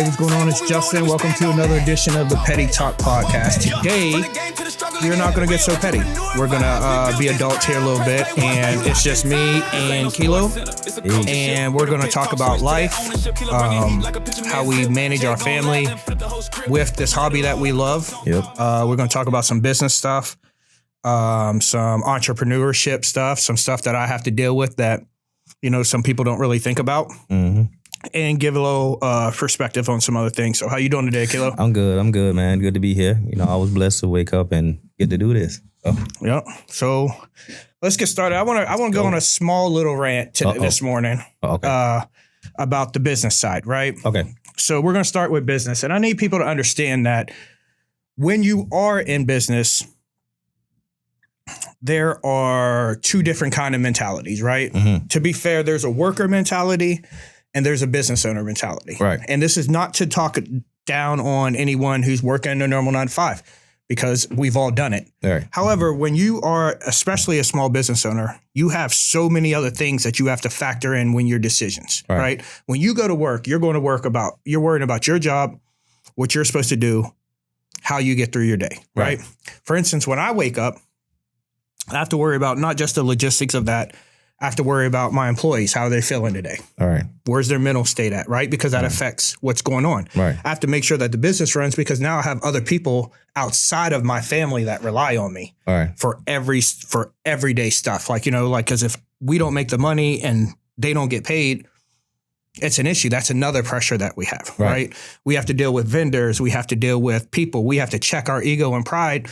Hey, what's going on? It's Justin. Welcome to another edition of the Petty Talk Podcast. Today, we're not going to get so petty. We're going to be adults here a little bit, and it's just me and Kilo, and we're going to talk about life, how we manage our family with this hobby that we love. Yep. We're going to talk about some business stuff, some entrepreneurship stuff, some stuff that I have to deal with that, you know, some people don't really think about. Mm-hmm. And give a little perspective on some other things. So how you doing today, Kilo? I'm good, man. Good to be here. You know, I was blessed to wake up and get to do this. Yeah. So let's get started. I want to go on a small little rant this morning about the business side, right? Okay. So we're going to start with business. And I need people to understand that when you are in business, there are two different kind of mentalities, right? Mm-hmm. To be fair, there's a worker mentality and there's a business owner mentality. Right. And this is not to talk down on anyone who's working a normal 9 to 5, because we've all done it. Right. However, when you are especially a small business owner, you have so many other things that you have to factor in when your decisions, right? When you go to work, you're worrying about your job, what you're supposed to do, how you get through your day, right? For instance, when I wake up, I have to worry about not just the logistics of that. I have to worry about my employees. How are they feeling today? All right. Where's their mental state at, right? Because that affects what's going on. Right. I have to make sure that the business runs, because now I have other people outside of my family that rely on me for everyday stuff. Like, you know, like, because if we don't make the money and they don't get paid, it's an issue. That's another pressure that we have, right? We have to deal with vendors. We have to deal with people. We have to check our ego and pride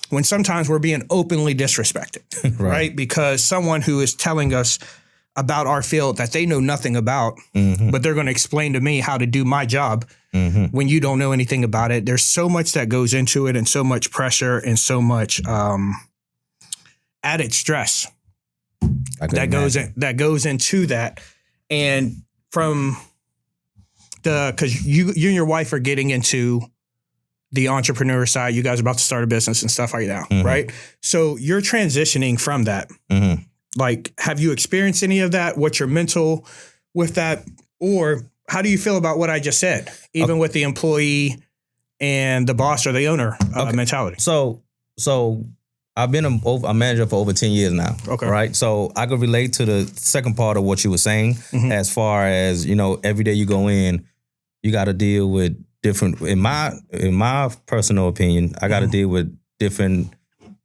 when sometimes we're being openly disrespected, right? Because someone who is telling us about our field that they know nothing about, but they're going to explain to me how to do my job when you don't know anything about it. There's so much that goes into it, and so much pressure, and so much added stress that goes into that. And because you and your wife are getting into the entrepreneur side, you guys are about to start a business and stuff like that, right? So you're transitioning from that. Like, have you experienced any of that? What's your mental with that? Or how do you feel about what I just said, even with the employee and the boss or the owner mentality? So I've been a manager for over 10 years now. Okay. Right. So I could relate to the second part of what you were saying, as far as, you know, every day you go in, you got to deal with different, in my personal opinion, I got to deal with different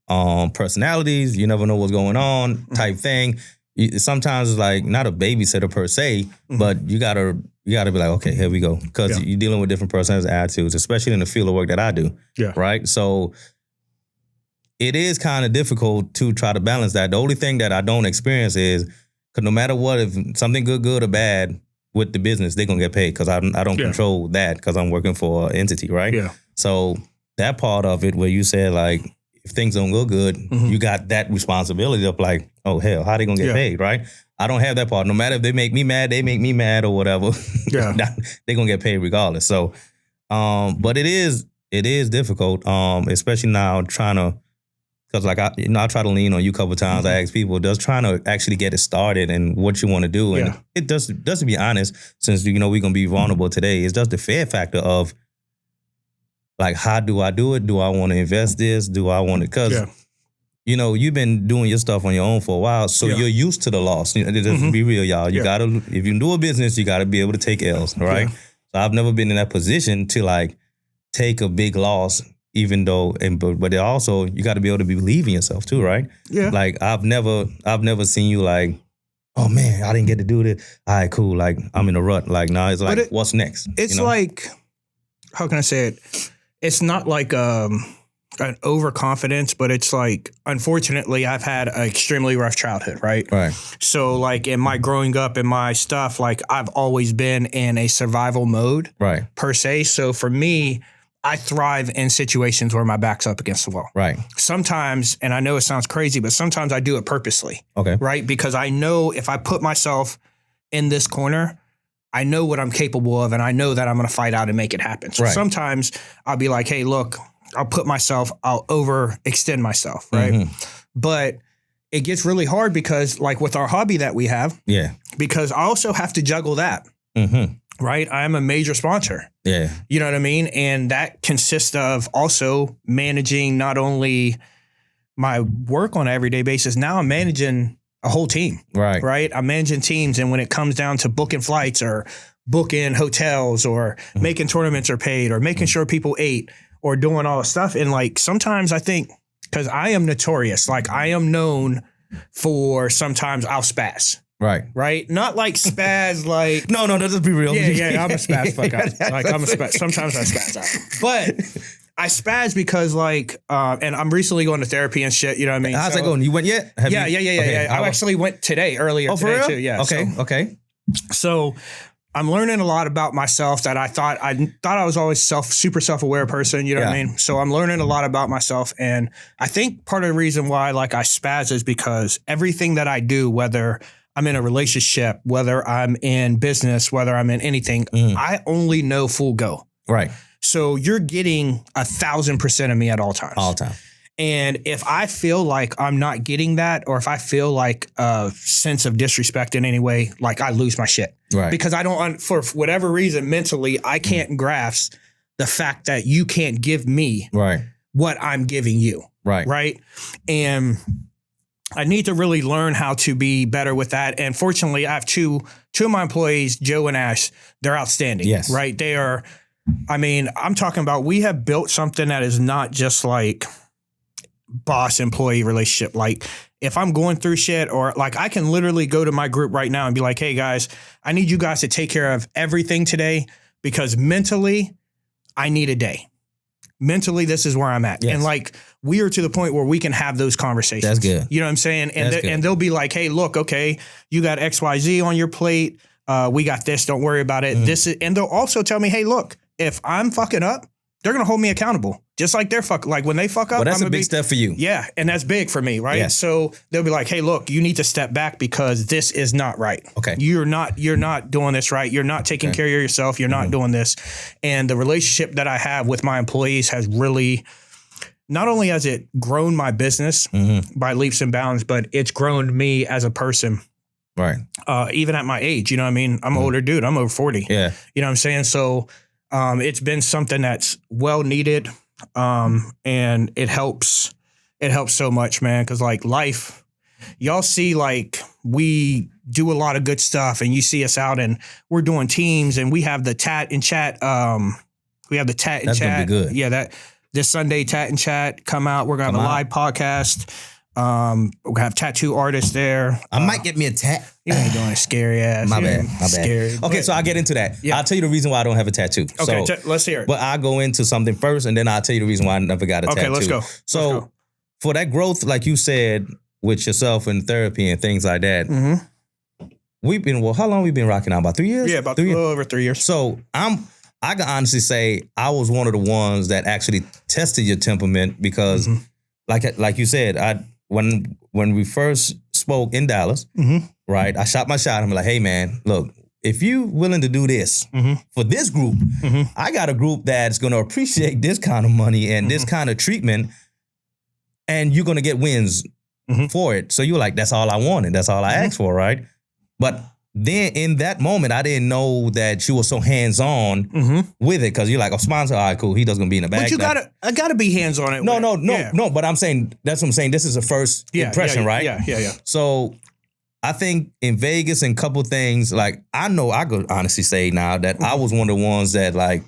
personalities. You never know what's going on, type thing. Sometimes it's like not a babysitter per se, but you gotta be like, okay, here we go, because you're dealing with different personalities, attitudes, especially in the field of work that I do. Yeah. Right. So it is kind of difficult to try to balance that. The only thing that I don't experience is, because no matter what, if something good or bad with the business, they're going to get paid, because I don't control that, because I'm working for an entity, right? Yeah. So that part of it where you said, like, if things don't go good, you got that responsibility of like, oh, hell, how they going to get paid, right? I don't have that part. No matter if they make me mad, they make me mad or whatever, they're going to get paid regardless. So, but it is difficult, especially now trying to, because like I try to lean on you a couple of times. I ask people, does trying to actually get it started and what you want to do. And it does, to be honest, since, you know, we're going to be vulnerable today, it's just the fear factor of, like, how do I do it? Do I want to invest this? Do I want to, because, you know, you've been doing your stuff on your own for a while, so you're used to the loss. You know, just be real, y'all. You got to, if you do a business, you got to be able to take L's, right? So I've never been in that position to, like, take a big loss. Even though, but also you got to be able to believe in yourself too, right? Yeah. Like I've never seen you like, oh man, I didn't get to do this. All right, cool. Like I'm in a rut. Like now it's like, what's next? It's, you know? Like, how can I say it? It's not like an overconfidence, but it's like, unfortunately, I've had an extremely rough childhood, right? Right. So like in my growing up and my stuff, like I've always been in a survival mode, right? Per se. So for me, I thrive in situations where my back's up against the wall. Right. Sometimes, and I know it sounds crazy, but sometimes I do it purposely. Okay. Right. Because I know if I put myself in this corner, I know what I'm capable of, and I know that I'm going to fight out and make it happen. So sometimes I'll be like, hey, look, I'll overextend myself. Right. But it gets really hard because, like with our hobby that we have, because I also have to juggle that. Right? I am a major sponsor. Yeah. You know what I mean? And that consists of also managing not only my work on an everyday basis, now I'm managing a whole team. Right? I'm managing teams. And when it comes down to booking flights or booking hotels or making tournaments are paid or making sure people ate or doing all the stuff. And like sometimes I think, because I am notorious, like I am known for sometimes I'll spaz. Right. Not like spaz, like no, let's be real. Yeah. I'm a spaz fuck out. Like I'm a spaz. Sometimes I spaz out, but I spaz because like, and I'm recently going to therapy and shit. You know what I mean? How's that going? You went yet? Yeah. I actually went earlier today too. Yeah. Okay. So I'm learning a lot about myself that I thought I was always super self-aware person. You know what I mean? So I'm learning a lot about myself. And I think part of the reason why like I spaz is because everything that I do, whether I'm in a relationship, whether I'm in business, whether I'm in anything, I only know full go. Right. So you're getting 1,000% of me at all times. All time. And if I feel like I'm not getting that, or if I feel like a sense of disrespect in any way, like I lose my shit. Right. Because I don't, for whatever reason, mentally, I can't grasp the fact that you can't give me what I'm giving you. Right. And I need to really learn how to be better with that. And fortunately, I have two of my employees, Joe and Ash, they're outstanding. Yes. Right. They are, I mean, I'm talking about, we have built something that is not just like boss employee relationship. Like if I'm going through shit, or like I can literally go to my group right now and be like, hey guys, I need you guys to take care of everything today because mentally I need a day. Mentally, this is where I'm at. Yes. And like, we are to the point where we can have those conversations. That's good. You know what I'm saying? And they'll be like, hey, look, okay, you got XYZ on your plate. We got this. Don't worry about it. And they'll also tell me, hey, look, if I'm fucking up, they're going to hold me accountable. Just like they're like when they fuck up. Well, that's a big step for you. Yeah. And that's big for me. Right. Yes. So they'll be like, hey, look, you need to step back because this is not right. Okay. You're not doing this right. You're not taking care of yourself. You're not doing this. And the relationship that I have with my employees has really, not only has it grown my business by leaps and bounds, but it's grown me as a person. Right. Even at my age, you know what I mean? I'm an older dude. I'm over 40. Yeah. You know what I'm saying? So it's been something that's well needed. And it helps so much, man. Cause like life, y'all see, like we do a lot of good stuff and you see us out and we're doing teams and we have the tat and chat. That's gonna be good. Yeah. This Sunday, tat and chat come out. We're going to have a live podcast. We're gonna have tattoo artists there. I might get me a tat. You ain't doing a scary ass. My bad. Scary. Okay, so I'll get into that. Yeah. I'll tell you the reason why I don't have a tattoo. Okay, let's hear it. But I'll go into something first, and then I'll tell you the reason why I never got a tattoo. Okay, let's go. So for that growth, like you said, with yourself and therapy and things like that, how long we been rocking out? About 3 years? Yeah, about a little over 3 years. So I can honestly say I was one of the ones that actually tested your temperament because, like you said, when we first spoke in Dallas, right, I shot my shot. I'm like, hey, man, look, if you willing to do this for this group, I got a group that's going to appreciate this kind of money and this kind of treatment, and you're going to get wins for it. So you're like, that's all I wanted. That's all I asked for, right? But then in that moment, I didn't know that you were so hands-on with it because you're like, a sponsor, all right, cool. He doesn't be in the back. But I gotta be hands-on it. No. But I'm saying, that's what I'm saying. This is a first impression, right? Yeah. So I think in Vegas and couple things, like I know I could honestly say now that I was one of the ones that like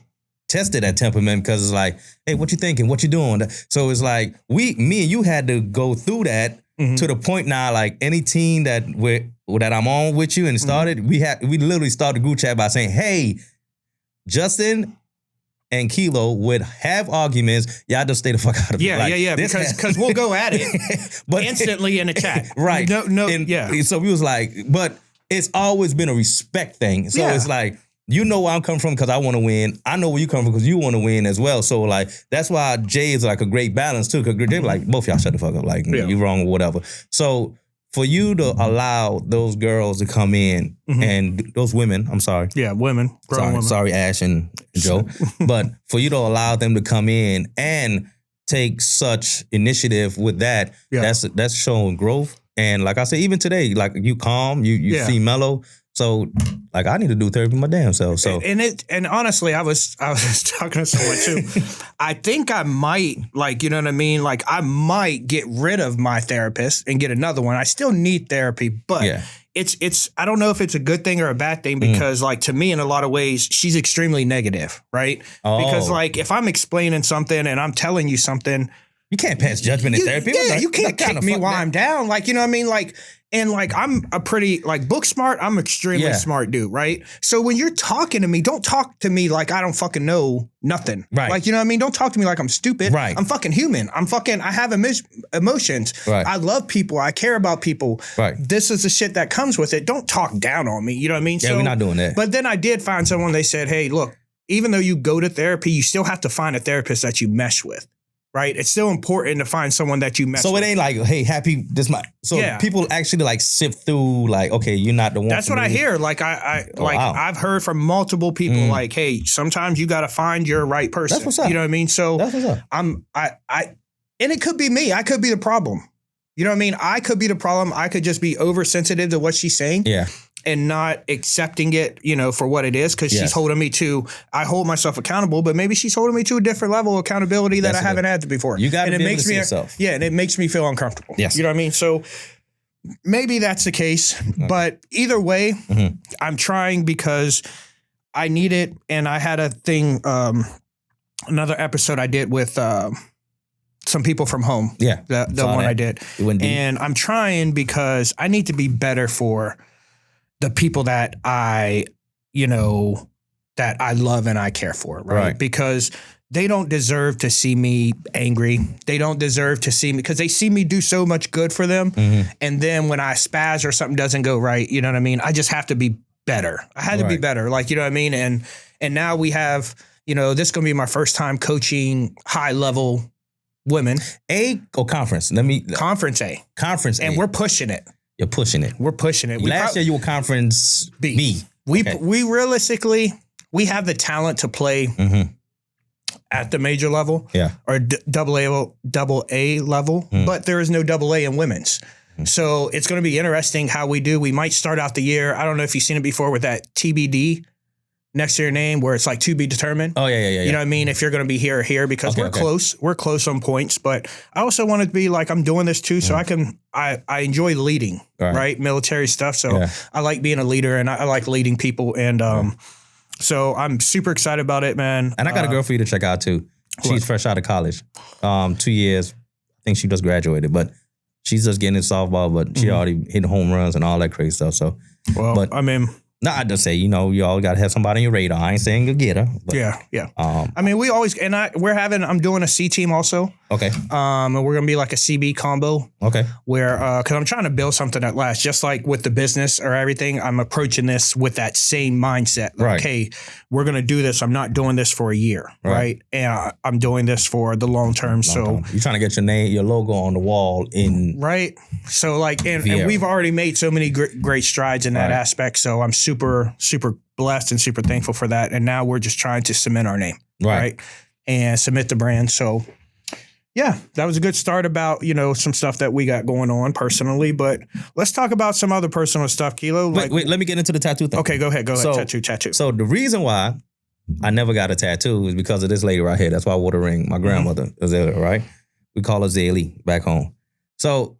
tested that temperament because it's like, hey, what you thinking? What you doing? So it's like me and you had to go through that to the point now, like any team that I'm on with you and it started, we literally started the group chat by saying, hey, Justin and Kilo would have arguments. Y'all just stay the fuck out of it. Yeah. Because we'll go at it but instantly in the chat. Right. No. So we was like, but it's always been a respect thing. So it's like, you know where I'm coming from because I want to win. I know where you come from because you want to win as well. So like that's why Jay is like a great balance too. Because they're like, both y'all shut the fuck up. Like you wrong or whatever. So for you to allow those girls to come in and those women, I'm sorry. Yeah, women. Women. Sorry, Ash and Joe. But for you to allow them to come in and take such initiative with that, that's showing growth. And like I said, even today, like you calm, you seem mellow. So like I need to do therapy my damn self. So and honestly, I was talking to someone too. I think I might, like, you know what I mean? Like I might get rid of my therapist and get another one. I still need therapy, but it's I don't know if it's a good thing or a bad thing because like to me in a lot of ways she's extremely negative, right? Because like if I'm explaining something and I'm telling you something, you can't pass judgment in therapy. Yeah, you can't kick me while I'm down. Like, you know what I mean? Like, and like, I'm a pretty, like, book smart. I'm extremely smart dude, right? So when you're talking to me, don't talk to me like I don't fucking know nothing. Right. Like, you know what I mean? Don't talk to me like I'm stupid. Right. I'm fucking human. I have emotions. Right. I love people. I care about people. Right. This is the shit that comes with it. Don't talk down on me. You know what I mean? Yeah, we're not doing that. But then I did find someone, they said, hey, look, even though you go to therapy, you still have to find a therapist that you mesh with. Right, it's still important to find someone that you mess with. So it ain't like, hey, happy this my. So people actually like sift through, like, okay, you're not the one. That's what I hear. Like I've heard from multiple people, like, hey, sometimes you got to find your right person. That's what's up. You know what I mean? So that's what's up. and it could be me. I could be the problem. You know what I mean? I could be the problem. I could just be oversensitive to what she's saying. Yeah. And not accepting it, you know, for what it is, because she's holding me to, I hold myself accountable, but maybe she's holding me to a different level of accountability that I haven't had before. You got to be able to see yourself. Yeah, and it makes me feel uncomfortable. Yes. You know what I mean? So maybe that's the case, but either way, I'm trying because I need it. And I had a thing, another episode I did with some people from home. Yeah. The one I did. And I'm trying because I need to be better for the people that I love and I care for, right? Because they don't deserve to see me angry. They don't deserve to see me because they see me do so much good for them. And then when I spaz or something doesn't go right, you know what I mean? I just have to be better. I had to be better. Like, you know what I mean? And now we have, you know, this is going to be my first time coaching high level women. A or conference? Conference A. Conference A. And we're pushing it. You're pushing it. We're pushing it. Last year you were conference B. We realistically, we have the talent to play at the major level or double A level, but there is no double A in women's. So it's going to be interesting how we do. We might start out the year. I don't know if you've seen it before with that TBD next to your name where it's like to be determined. Oh, yeah. You know what I mean? If you're going to be here or here because we're close. We're close on points. But I also want to be like, I'm doing this too. So I enjoy leading, right? Military stuff. So I like being a leader and I like leading people. And so I'm super excited about it, man. And I got a girl for you to check out too. She's fresh out of college. 2 years. I think she just graduated, but she's just getting into softball, but she already hit home runs and all that crazy stuff. So, I mean, no, I just say, you know, you all got to have somebody on your radar. I ain't saying you'll get her. But, I mean, we always, and I'm doing a C team also. Okay. And we're going to be like a CB combo. Okay. Where, cause I'm trying to build something that lasts, just like with the business or everything. I'm approaching this with that same mindset. Like, hey, we're going to do this. I'm not doing this for a year. Right. And I'm doing this for the long term. So you're trying to get your name, your logo on the wall in. Right. So like, and we've already made so many great strides in that aspect. So I'm super, super blessed and super thankful for that. And now we're just trying to cement our name. Right. And submit the brand. So yeah, that was a good start about, you know, some stuff that we got going on personally, but let's talk about some other personal stuff, Kilo. Like, wait, let me get into the tattoo thing. Okay, go ahead. Tattoo. So the reason why I never got a tattoo is because of this lady right here. That's why I wore the ring. My grandmother is there, right? We call her Zaylee back home. So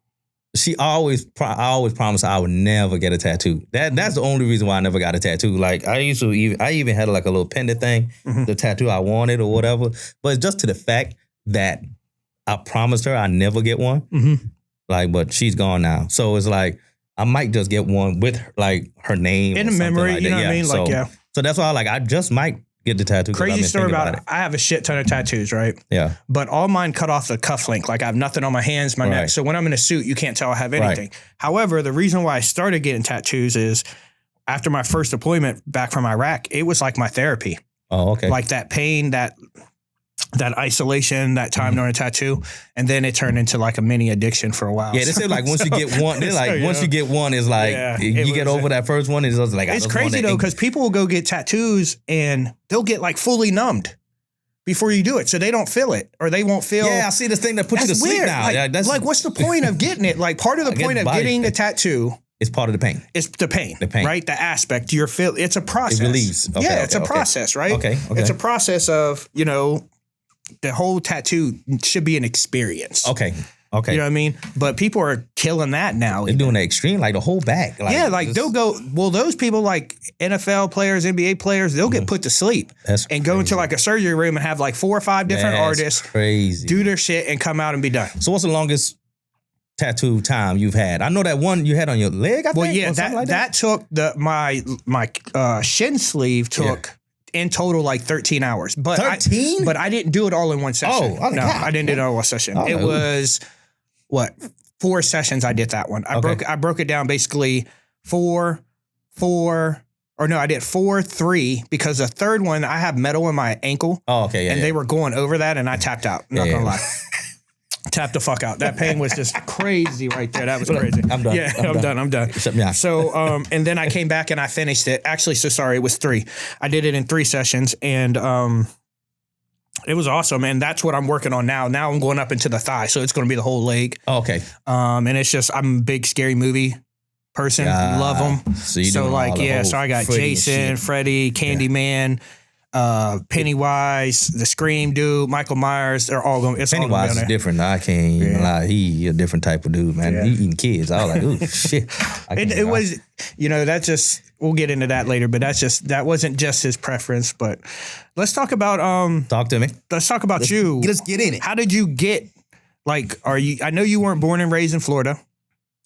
I always promised I would never get a tattoo. That's the only reason why I never got a tattoo. Like I even had like a little pendant thing, the tattoo I wanted or whatever. But it's just to the fact that I promised her I never get one. Like, but she's gone now. So it's like, I might just get one with like her name. In a memory, like you know what I mean? Like, So that's why I just might get the tattoo. Crazy story about it. I have a shit ton of tattoos, right? Yeah. But all mine cut off the cuff link. Like I have nothing on my hands, my neck. So when I'm in a suit, you can't tell I have anything. However, the reason why I started getting tattoos is after my first deployment back from Iraq, it was like my therapy. Oh, okay. Like that pain, that isolation, that time during a tattoo, and then it turned into like a mini addiction for a while. Yeah, they say like once you get one, they're like once you get one, it's like you get over that first one. It's just like it's crazy though because people will go get tattoos and they'll get like fully numbed before you do it, so they don't feel it or they won't feel. Yeah, I see this thing that puts you to sleep now. Like, what's the point of getting it? Like part of the point of getting a tattoo It's part of the pain. It's the pain, right? The aspect you're feeling. It's a process. It relieves. Okay, yeah, it's a process, right? Okay. It's a process of, the whole tattoo should be an experience. Okay. You know what I mean? But people are killing that now. They're doing the extreme, like the whole back. They'll go, those people like NFL players, NBA players, they'll get put to sleep and go into like a surgery room and have like 4 or 5 different artists do their shit and come out and be done. So what's the longest tattoo time you've had? I know that one you had on your leg, I think. Well, yeah, that took my shin sleeve took in total like 13 hours. But 13? But I didn't do it all in one session. No, I didn't do it all in one session. It was 4 sessions I did that one. I broke it down basically 4, I did 4, 3, because the third one I have metal in my ankle. Oh, okay, yeah. And they were going over that and I tapped out. Not gonna lie. Tapped the fuck out. That pain was just crazy right there. That was crazy. I'm done. Yeah, I'm done. Shut me out. So, and then I came back and I finished it. Actually, it was 3. I did it in 3 sessions and it was awesome. And that's what I'm working on now. Now I'm going up into the thigh. So it's going to be the whole leg. Oh, okay. And it's just, I'm a big scary movie person. Love them. So I got Jason, Freddy, Candyman, Pennywise, the Scream dude, Michael Myers. They're all going. Pennywise is different. I can't even lie. He a different type of dude, man. He eating kids. I was like, ooh, shit. It was, that's just. We'll get into that later, but that wasn't just his preference. But let's talk about Talk to me. Let's talk about you. Let's get in it. How did you get? I know you weren't born and raised in Florida.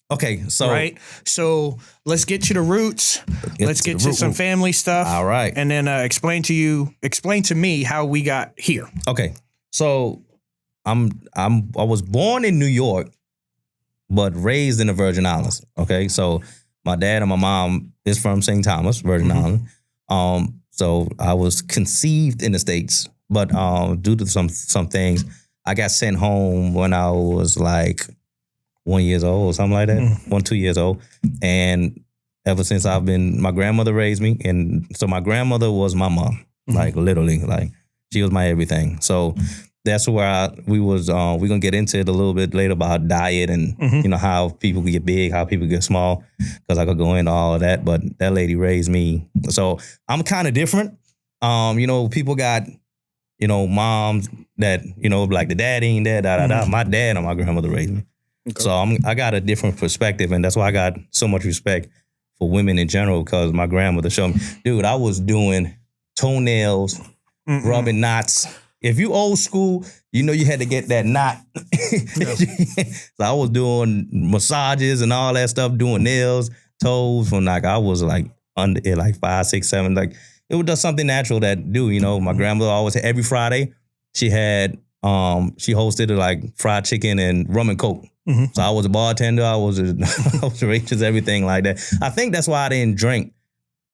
Okay, so right. So let's get to the roots. Let's get to some family stuff. All right, and then explain to me how we got here. Okay, so I was born in New York, but raised in the Virgin Islands. Okay, so my dad and my mom is from St. Thomas, Virgin Island. So I was conceived in the States, but due to some things, I got sent home when I was like 1 year old or something like that, 1, 2 years old. And ever since my grandmother raised me. And so my grandmother was my mom, like literally, like she was my everything. So that's where we're going to get into it a little bit later about diet and, how people get big, how people get small, because I could go into all of that. But that lady raised me. So I'm kind of different. People got, moms that, like the daddy ain't there, My dad and my grandmother raised me. Okay. So I got a different perspective, and that's why I got so much respect for women in general, because my grandmother showed me, dude, I was doing toenails, rubbing knots. If you old school, you had to get that knot. So I was doing massages and all that stuff, doing nails, toes, from I was under 5, 6, 7. It was just something natural that my grandmother always had, every Friday, she had, she hosted fried chicken and rum and coke. So I was a bartender, I was a waitress, everything like that. I think that's why I didn't drink.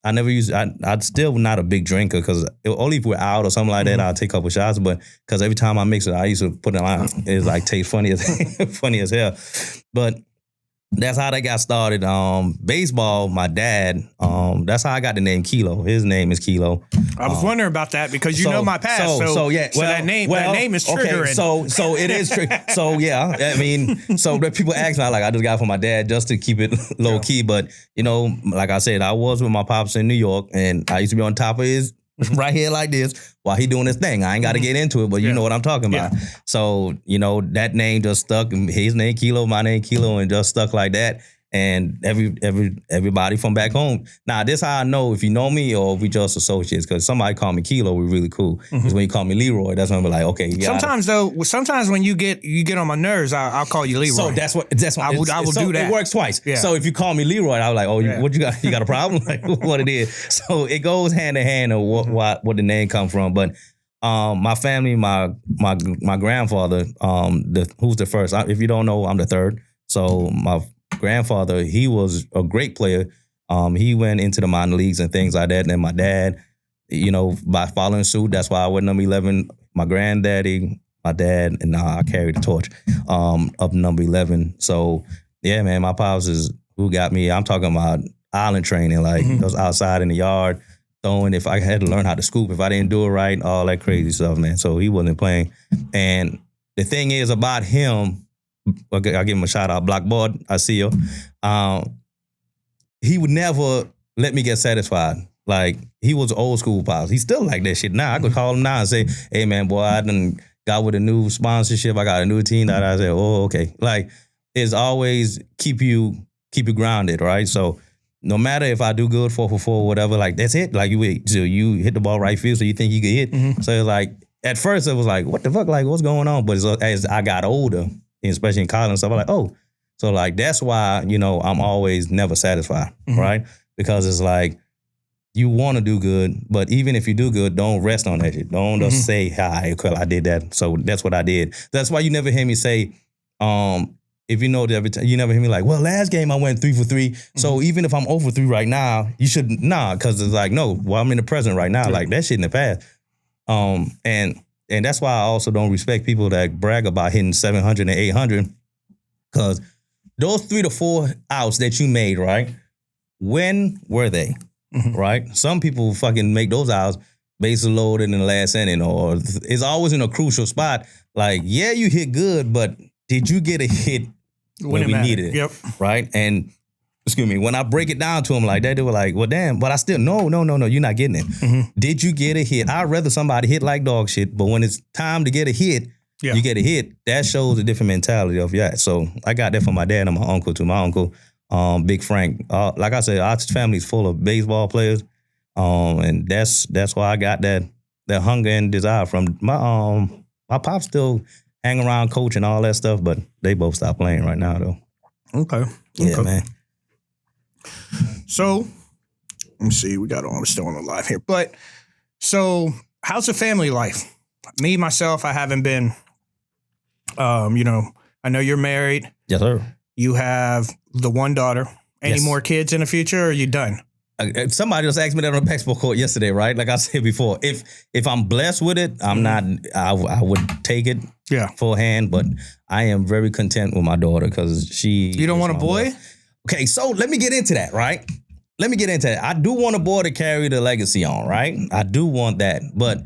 I never used, I'm still not a big drinker, because only if we're out or something like that, I'll take a couple shots. But because every time I mix it, I used to put it on. It's tastes funny as hell. But that's how that got started. Baseball, my dad, that's how I got the name Kilo. His name is Kilo. I was wondering about that, because you know my past. So that name is triggering. Okay, so it is triggering. So yeah, I mean, so that people ask me, I just got it from my dad just to keep it low key. But like I said, I was with my pops in New York, and I used to be on top of his right here like this while he doing his thing. I ain't got to get into it, but you know what I'm talking about. So, that name just stuck. His name Kilo, my name Kilo, and just stuck like that. And everybody from back home. Now, this how I know if you know me or if we just associates, because somebody call me Kilo, we're really cool. Because when you call me Leroy, that's when I'm like, okay. Sometimes when you get on my nerves, I'll call you Leroy. So that's what I will do that. It works twice. Yeah. So if you call me Leroy, I'm like, what you got? You got a problem? What it is? So it goes hand in hand of what the name come from. But my family, my grandfather, who's the first? If you don't know, I'm the third. So my grandfather, he was a great player. He went into the minor leagues and things like that. And then my dad, by following suit, that's why I went number 11. My granddaddy, my dad, and I carried the torch of number 11. So, yeah, man, my pops is who got me. I'm talking about island training, I was outside in the yard throwing. If I had to learn how to scoop, if I didn't do it right, all that crazy stuff, man. So he wasn't playing. And the thing is about him, I'll give him a shout out. Blackboard, I see you. he would never let me get satisfied. Like, he was old school pops. He's still like that shit now. I could call him now and say, hey, man, boy, I done got with a new sponsorship. I got a new team. That I said, oh, okay. Like, it's always keep you grounded, right? So no matter if I do good 4 for 4 or whatever, like, that's it. Like, you hit the ball right field, so you think you can hit. Mm-hmm. So it's like, at first it was like, what the fuck? Like, what's going on? But as I got older, especially in college and stuff, I'm like, oh. So, like, that's why, you know, I'm always never satisfied, right? Because it's like, you want to do good, but even if you do good, don't rest on that shit. Don't just say, hi, I did that. So that's what I did. That's why you never hear me say, if you know that every time, you never hear me like, well, last game I went 3 for 3. So even if I'm 0 for 3 right now, you should, because it's like, no, well, I'm in the present right now. Like, that shit in the past. And that's why I also don't respect people that brag about hitting 700 and 800, because those 3 to 4 outs that you made, right? When were they? Right? Some people fucking make those outs bases loaded in the last inning, or it's always in a crucial spot. Like, yeah, you hit good, but did you get a hit when we needed it? Yep. Right? And excuse me, when I break it down to them like that, they were like, well, damn, but I still, no, you're not getting it. Did you get a hit? I'd rather somebody hit like dog shit, but when it's time to get a hit, you get a hit. That shows a different mentality of So I got that from my dad and my uncle too. My uncle, Big Frank. Like I said, our family's full of baseball players. And that's why I got that hunger and desire from my pops. Still hang around coach and all that stuff, but they both stopped playing right now though. Okay. Yeah, man. So let me see, we're still on the live here. But so how's the family life? Me, myself, I haven't been, I know you're married. Yes, sir. You have the one daughter. Any more kids in the future, or are you done? Somebody just asked me that on the basketball court yesterday, right? Like I said before, if I'm blessed with it, I'm not. I would take it, full hand. But I am very content with my daughter because she. You don't want a boy? Wife. Okay, so let me get into that, right? Let me get into that. I do want a boy to carry the legacy on, right? I do want that, but.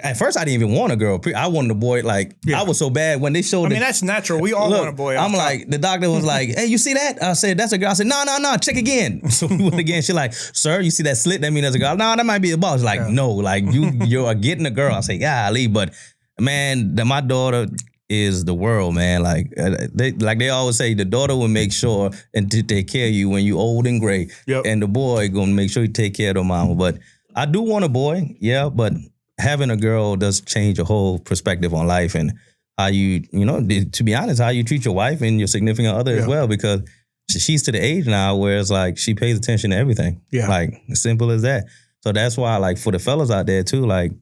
At first, I didn't even want a girl. I wanted a boy. Like, I was so bad when they showed. I mean, that's natural. We all want a boy. I'm like, the doctor was like, "Hey, you see that?" I said, "That's a girl." I said, "No, check again." So we went again. She's like, "Sir, you see that slit? That means that's a girl." No, that might be a boss. Like, no, like you're getting a girl. I say, golly, but man, my daughter is the world, man. Like they always say, the daughter will make sure and to take care of you when you old and gray, and the boy gonna make sure you take care of the mama. But I do want a boy, but. Having a girl does change your whole perspective on life and how you to be honest, how you treat your wife and your significant other as well, because she's to the age now where it's like she pays attention to everything. Yeah. Like, as simple as that. So that's why, like, for the fellas out there too, like,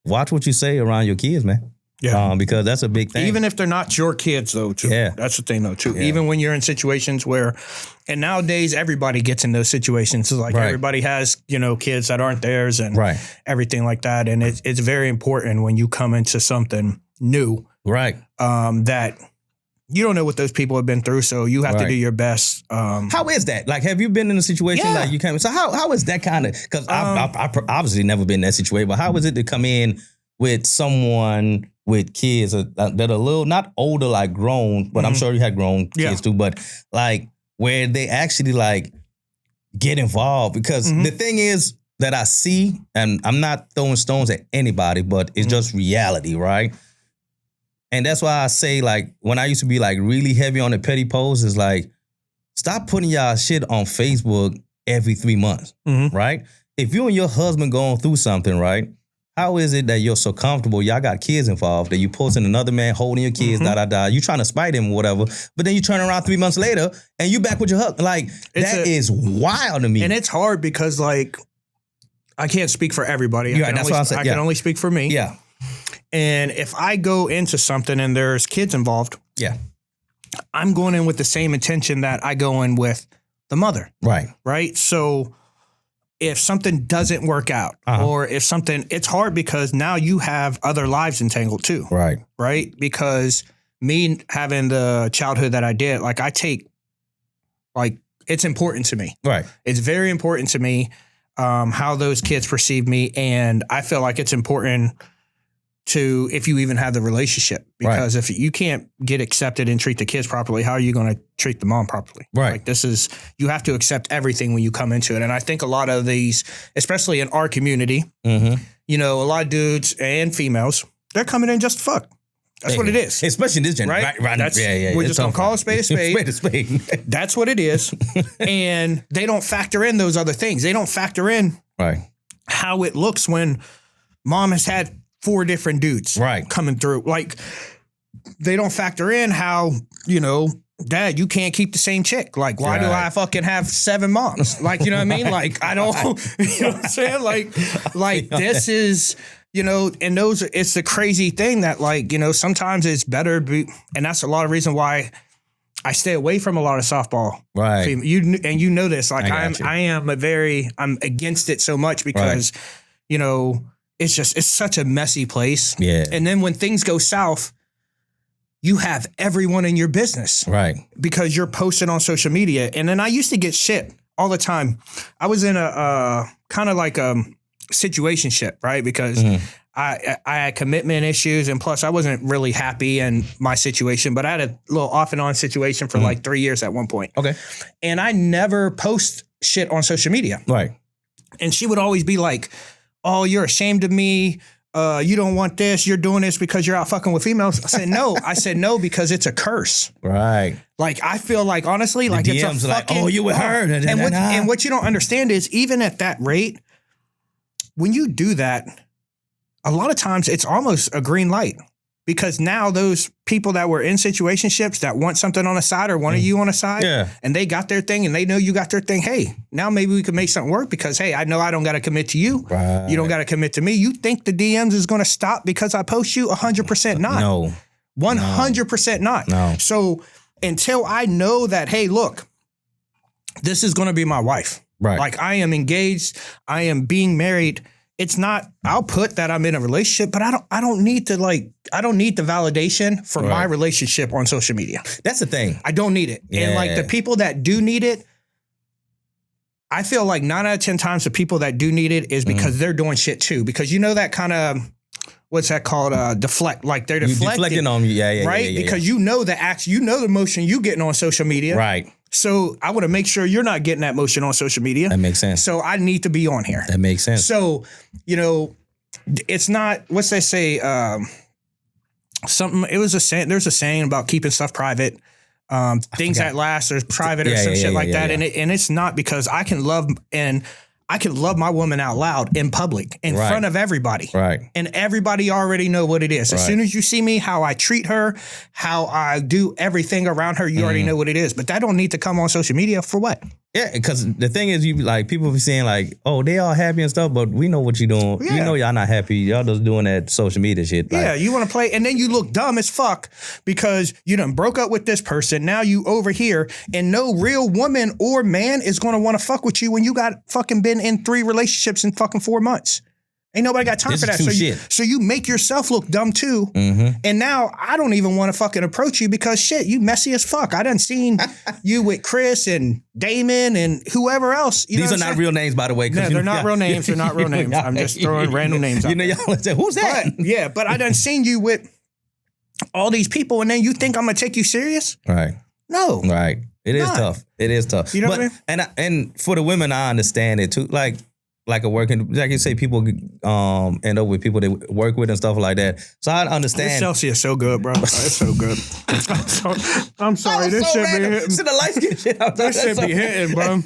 watch what you say around your kids, man. Yeah. Because that's a big thing. Even if they're not your kids, though, too. Yeah. That's the thing, though, too. Yeah. Even when you're in situations where, and nowadays everybody gets in those situations. It's like everybody has, kids that aren't theirs and everything like that. And it's very important when you come into something new. Right. That you don't know what those people have been through, so you have to do your best. How is that? Like, have you been in a situation like you came? So how is that kind of? Because I've obviously never been in that situation, but how is it to come in with someone with kids that are a little, not older, like grown, but I'm sure you had grown kids too, but like where they actually like get involved? Because the thing is that I see, and I'm not throwing stones at anybody, but it's just reality, right? And that's why I say, like, when I used to be like really heavy on the petty posts, is like, stop putting y'all shit on Facebook every 3 months, right? If you and your husband going through something, right? How is it that you're so comfortable? Y'all got kids involved that you posting another man holding your kids, You trying to spite him or whatever, but then you turn around 3 months later and you back with your husband. Like, that is wild to me. And it's hard because, like, I can't speak for everybody. I can only speak for me. Yeah. And if I go into something and there's kids involved, I'm going in with the same intention that I go in with the mother. Right. Right. So if something doesn't work out or if something, it's hard because now you have other lives entangled too. Right. Right. Because me having the childhood that I did, like, I take, like, it's important to me. Right. It's very important to me how those kids perceive me. And I feel like it's important to if you even have the relationship. Because if you can't get accepted and treat the kids properly, how are you going to treat the mom properly? Right. Like you have to accept everything when you come into it. And I think a lot of these, especially in our community, you know, a lot of dudes and females, they're coming in just to fuck. That's what it is. Especially in this generation. Right? We're just going to call a spade a spade. Spade a spade. That's what it is. And they don't factor in those other things. They don't factor in how it looks when mom has had 4 different dudes coming through. Like, they don't factor in how, you know, Dad, you can't keep the same chick. Like, why do I fucking have 7 moms? Like, you know what I mean? Like, I don't, you know what I'm saying? Like this is, you know, and it's the crazy thing that, like, you know, sometimes it's better and that's a lot of reason why I stay away from a lot of softball. Right. You know this, like I'm against it so much because, you know, it's such a messy place. Yeah. And then when things go south, you have everyone in your business. Right. Because you're posting on social media. And then I used to get shit all the time. I was in a kind of like a situationship, right? Because I had commitment issues, and plus I wasn't really happy in my situation, but I had a little off and on situation for like 3 years at one point. Okay. And I never post shit on social media. Right. And she would always be like, oh, you're ashamed of me. You don't want this. You're doing this because you're out fucking with females. I said, no. I said, no, because it's a curse. Right. Like, I feel like, honestly, the like DMs it's a fucking, like, oh, you were her. And what you don't understand is, even at that rate, when you do that, a lot of times it's almost a green light. Because now those people that were in situationships that want something on the side or wanted you on the side, and they got their thing and they know you got their thing, hey, now maybe we can make something work because, hey, I know I don't got to commit to you. Right. You don't got to commit to me. You think the DMs is going to stop because I post you? 100% not. No. 100% not. No. So until I know that, hey, look, this is going to be my wife. Right. Like, I am engaged. I am being married. It's not, I'll put that I'm in a relationship, but I don't need the validation for my relationship on social media. That's the thing. I don't need it. Yeah. And like the people that do need it, I feel like 9 out of 10 times the people that do need it is because they're doing shit too. Because you know that kind of, what's that called? Deflect. Like they're deflecting on you. Yeah. Right? Because you know the action, you know the motion you getting on social media. Right. So I want to make sure you're not getting that motion on social media. That makes sense. So I need to be on here. That makes sense. So, you know, it's not, what's they say? Something, it was a saying, there's a saying about keeping stuff private. Things that last or private or some shit like that. Yeah. And it's not, because I can love my woman out loud in public, in front of everybody. Right. And everybody already know what it is. As soon as you see me, how I treat her, how I do everything around her, you already know what it is. But that don't need to come on social media for what? Yeah, because the thing is, you like, people be saying like, oh, they all happy and stuff, but we know what you're doing. Yeah. You know y'all not happy. Y'all just doing that social media shit. Like, yeah, you want to play, and then you look dumb as fuck because you done broke up with this person. Now you over here, and no real woman or man is going to want to fuck with you when you got fucking been in 3 relationships in fucking 4 months. Ain't nobody got time for that. So you make yourself look dumb too. Mm-hmm. And now I don't even want to fucking approach you because shit, you messy as fuck. I done seen you with Chris and Damon and whoever else. These are not real names, by the way. No, they're not real names. They're not real names. I'm just throwing random names out. You know, y'all say, who's that? But I done seen you with all these people, and then you think I'm gonna take you serious? Right. No. Right. It is tough. It is tough. You know what I mean? And for the women, I understand it too. Like a working, like you say, people end up with people they work with and stuff like that. So I understand. This Celsius is so good, bro. It's so good. I'm sorry. This shit be hitting. See the light skin shit out there. This shit be hitting, bro.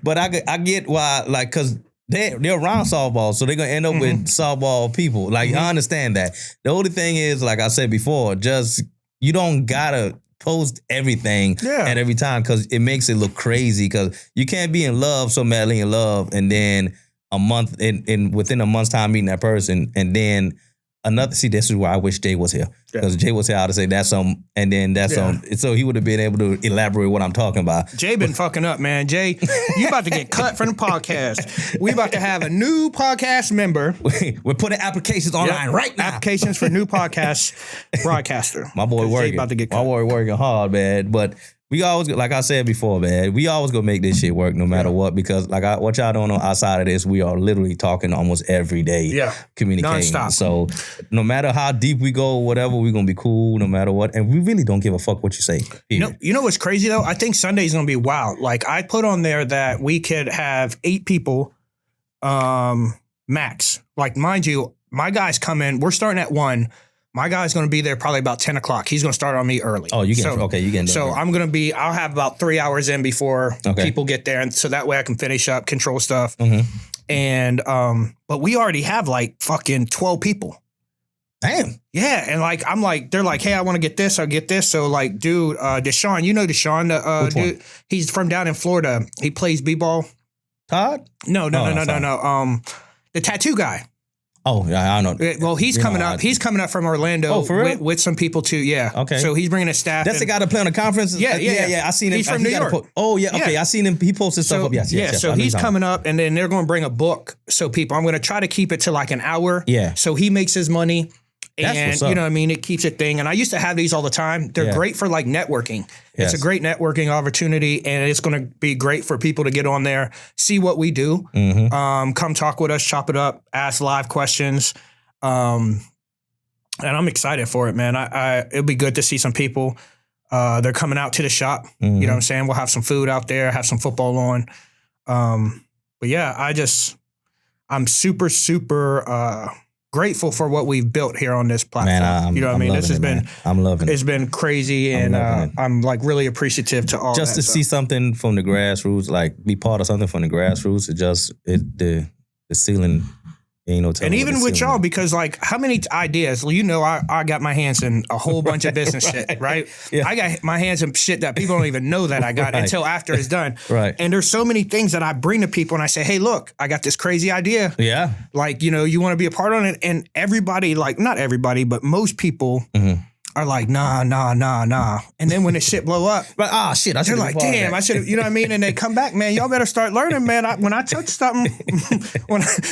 But I get why, like, because they're around softball, so they're going to end up with softball people. Like, I understand that. The only thing is, like I said before, just, you don't got to post everything at every time, because it makes it look crazy, because you can't be in love, so madly in love, and then a month within a month's time meeting that person, and then this is why I wish Jay was here, because Jay was here, I'd say that's some, and then that's some, so he would have been able to elaborate what I'm talking about. Jay been fucking up, man. Jay, you about to get cut from the podcast. We about to have a new podcast member. We're putting applications online right now. Applications for new podcast broadcaster. My boy working. About to get cut. My boy working hard, man. But We always, like I said before, man, we always gonna make this shit work no matter what, because what y'all don't know outside of this, we are literally talking almost every day, communicating. Non-stop. So no matter how deep we go, whatever, we're gonna be cool no matter what. And we really don't give a fuck what you say. You know what's crazy though? I think Sunday's gonna be wild. Like I put on there that we could have 8 people max. Like mind you, my guys come in, we're starting at 1. My guy's going to be there probably about 10 o'clock. He's going to start on me early. Oh, you getting So I'm going to I'll have about 3 hours in before people get there. And so that way I can finish up, control stuff. Mm-hmm. And, but we already have like fucking 12 people. Damn. Yeah. And like, I'm like, they're like, hey, I want to get this. I'll get this. So like, dude, Deshaun, you know Deshaun, dude, he's from down in Florida. He plays b-ball. Todd? No. The tattoo guy. Oh, yeah, I don't know. Well, he's coming up. He's coming up from Orlando with some people too. Yeah. Okay. So he's bringing his staff. That's the guy that play on the conference? Yeah. I seen him. He's from New York. Okay. I seen him. He posted stuff up. Yes. So he's coming up, and then they're going to bring a book. So people, I'm going to try to keep it to like an hour. Yeah. So he makes his money. And you know what I mean? It keeps it thing. And I used to have these all the time. They're great for like networking. Yes. It's a great networking opportunity, and it's going to be great for people to get on there, see what we do, come talk with us, chop it up, ask live questions. And I'm excited for it, man. It'll be good to see some people. They're coming out to the shop. You know what I'm saying? We'll have some food out there, have some football on. But yeah, I'm super, super, grateful for what we've built here on this platform. Man, you know what I mean? This has been, I'm loving it. It's been crazy, and I'm like really appreciative to all just that to see something from the grassroots, like be part of something from the grassroots. The ceiling. Ain't no telling. And even with y'all, because like how many ideas, you know, I got my hands in a whole bunch of business shit, right? Yeah. I got my hands in shit that people don't even know that I got until after it's done. Right. And there's so many things that I bring to people and I say, hey, look, I got this crazy idea. Yeah. Like, you know, you want to be a part of it? And everybody, like not everybody, but most people are like, nah. And then when the shit blow up, but shit, they're like, damn, I should have, you know what I mean? And they come back, man, y'all better start learning, man. When I touch something,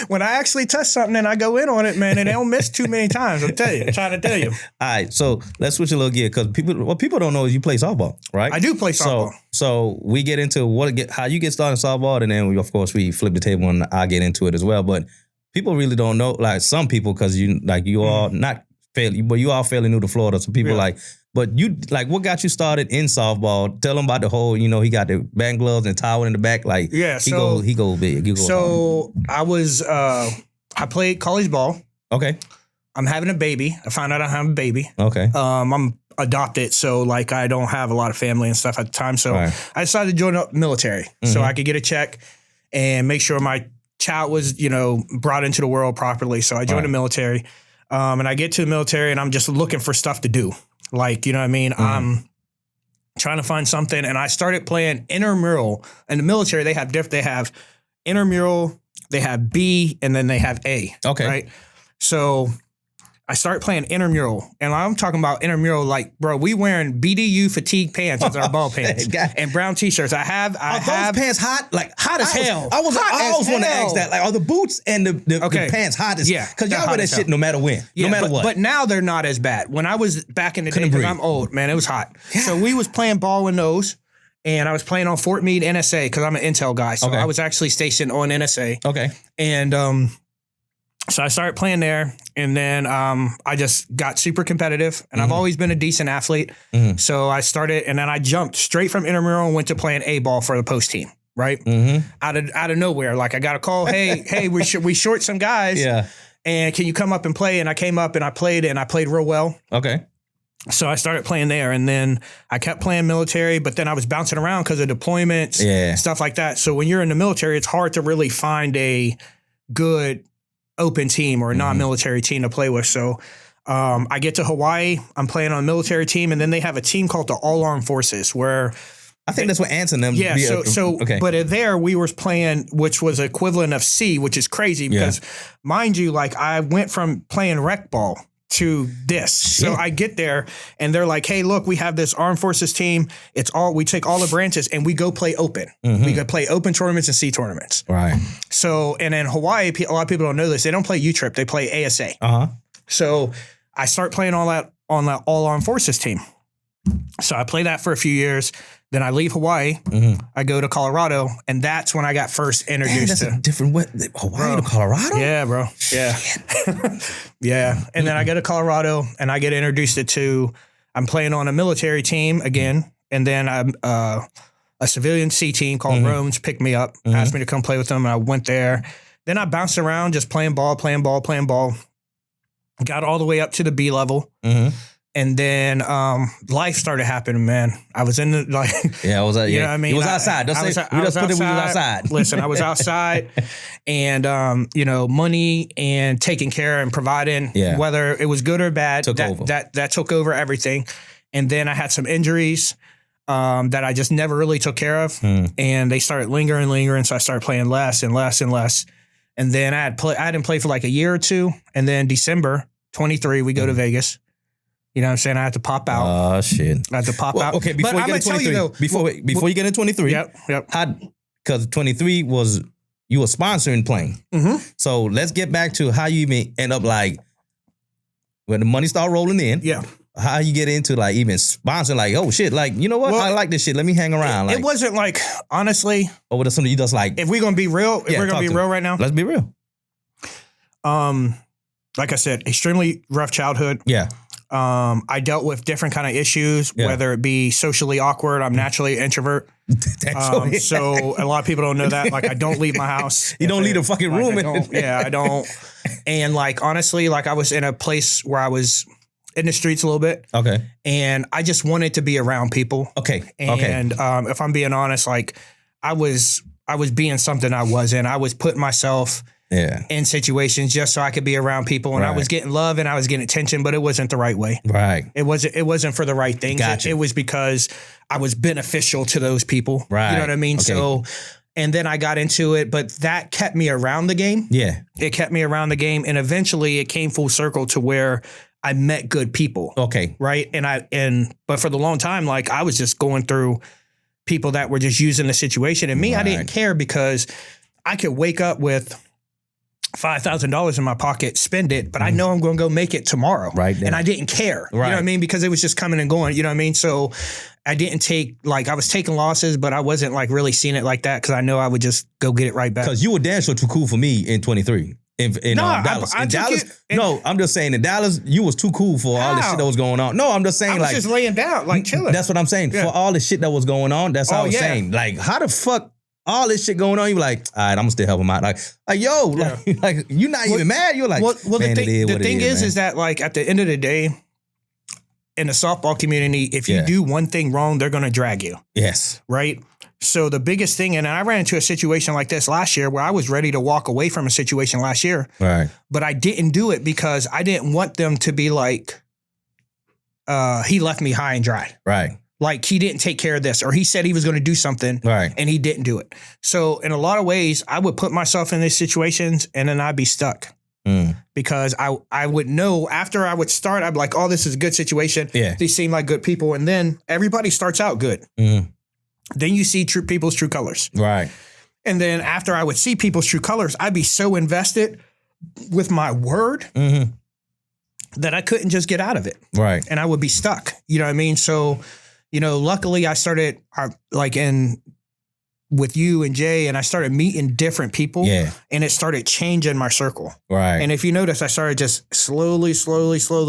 when I actually touch something and I go in on it, man, and they don't miss too many times. I'm trying to tell you. All right, so let's switch a little gear, because what people don't know is you play softball, right? I do play softball. So we get into how you get started in softball, and then of course we flip the table and I get into it as well. But people really don't know, like some people, because you all not. But you all fairly new to Florida, so people but you like, what got you started in softball? Tell them about the whole, you know, he got the batting gloves and towel in the back, like he go big. So I played college ball. Okay. I'm having a baby. I found out I have a baby. Okay. I'm adopted, so like I don't have a lot of family and stuff at the time. So I decided to join up military so I could get a check and make sure my child was, you know, brought into the world properly. So I joined the military. And I get to the military and I'm just looking for stuff to do. Like, you know what I mean? I'm trying to find something. And I started playing intramural. In the military, they have intramural, they have B, and then they have A. Okay. Right? So I started playing intramural. And I'm talking about intramural, like, bro, we wearing BDU fatigue pants as our ball pants and brown t-shirts. I have those pants hot? Like hot as hell. I always want to ask that. Like, are the boots and the pants hot as because y'all wear that shit no matter when, no matter what. But now they're not as bad. When I was back in the day, because I'm old, man, it was hot. Yeah. So we was playing ball in those. And I was playing on Fort Meade NSA because I'm an intel guy. So I was actually stationed on NSA. Okay. And so I started playing there, and then I just got super competitive, and I've always been a decent athlete. So I started, and then I jumped straight from intramural and went to playing A ball for the post team, right? Out of nowhere, like I got a call, hey, we short some guys, and can you come up and play? And I came up and I played real well. Okay. So I started playing there, and then I kept playing military, but then I was bouncing around because of deployments, stuff like that. So when you're in the military, it's hard to really find a good open team or a non-military team to play with. So I get to Hawaii, I'm playing on a military team, and then they have a team called the All Armed Forces where I think that's what Anson them. Yeah. But there we were playing, which was equivalent of C, which is crazy because mind you, like I went from playing rec ball to this. Shit. So I get there and they're like, hey, look, we have this armed forces team. We take all the branches and we go play open. We go play open tournaments and C tournaments. Right. So, and in Hawaii, a lot of people don't know this. They don't play U-Trip. They play ASA. So I start playing all that on that all armed forces team. So I played that for a few years. Then I leave Hawaii. I go to Colorado, and that's when I got first introduced to a different way. Hawaii to Colorado? Yeah, bro. Yeah. Yeah. And then I go to Colorado, and I get introduced to, I'm playing on a military team again, and then I'm a civilian C team called Rome's picked me up, asked me to come play with them, and I went there. Then I bounced around just playing ball. Got all the way up to the B level. And then life started happening, man. I was in the, Yeah, I was you know what I mean? It was outside. I was outside. Listen, I was outside and, money and taking care and providing, whether it was good or bad, that took over everything. And then I had some injuries that I just never really took care of. And they started lingering. So I started playing less and less and less. And then I hadn't played for like a year or two. And then December 23, we go to Vegas. You know what I'm saying? I had to pop out. Oh, shit. I had to pop out. Okay, before you get into 23. Before you get into 23. Yep. Because 23 was, you were sponsoring playing. So let's get back to how you even end up like, when the money start rolling in. Yeah. How you get into like even sponsoring, like, oh shit, like, you know what? I like this shit. Let me hang around. It wasn't like, honestly. Or was it something you just like? If we're going to be real, right now. Let's be real. Like I said, extremely rough childhood. Yeah. I dealt with different kind of issues, whether it be socially awkward. I'm naturally an introvert. So a lot of people don't know that. Like I don't leave my house. You don't leave the fucking room. I don't. And like, honestly, like I was in a place where I was in the streets a little bit. Okay. And I just wanted to be around people. Okay. And if I'm being honest, like I was being something I wasn't. I was putting myself in situations just so I could be around people, and I was getting love and I was getting attention, but it wasn't the right way. Right. It wasn't for the right things. Gotcha. It was because I was beneficial to those people. Right. You know what I mean? Okay. So, and then I got into it, but that kept me around the game. Yeah. It kept me around the game, and eventually it came full circle to where I met good people. Okay. Right. But for the long time, like I was just going through people that were just using the situation, and me, I didn't care because I could wake up with $5,000 in my pocket, spend it, but I know I'm going to go make it tomorrow. Right. And I didn't care. You know what I mean? Because it was just coming and going, you know what I mean? So I didn't I was taking losses, but I wasn't like really seeing it like that because I know I would just go get it right back. Because you were damn sure too cool for me in 23. In Dallas. I'm just saying in Dallas, you was too cool for all the shit that was going on. No, I'm just saying I was just laying down, like chilling. That's what I'm saying. Yeah. For all the shit that was going on, that's all I was saying. Like, how the fuck all this shit going on, you were like, all right, I'm gonna still help him out. Like yo, like you're not even mad. You're like, man, the thing is that like at the end of the day, in the softball community, if you do one thing wrong, they're gonna drag you. Yes. Right? So the biggest thing, and I ran into a situation like this last year where I was ready to walk away from a situation last year. Right. But I didn't do it because I didn't want them to be like, he left me high and dry. Right. Like he didn't take care of this, or he said he was going to do something and he didn't do it. So in a lot of ways, I would put myself in these situations and then I'd be stuck because I would know after I would start, I'd be like, oh, this is a good situation. Yeah. These seem like good people. And then everybody starts out good. Then you see people's true colors. Right. And then after I would see people's true colors, I'd be so invested with my word that I couldn't just get out of it. Right. And I would be stuck. You know what I mean? So, luckily I started with you and Jay, and I started meeting different people. Yeah. And it started changing my circle. Right. And if you notice, I started just slowly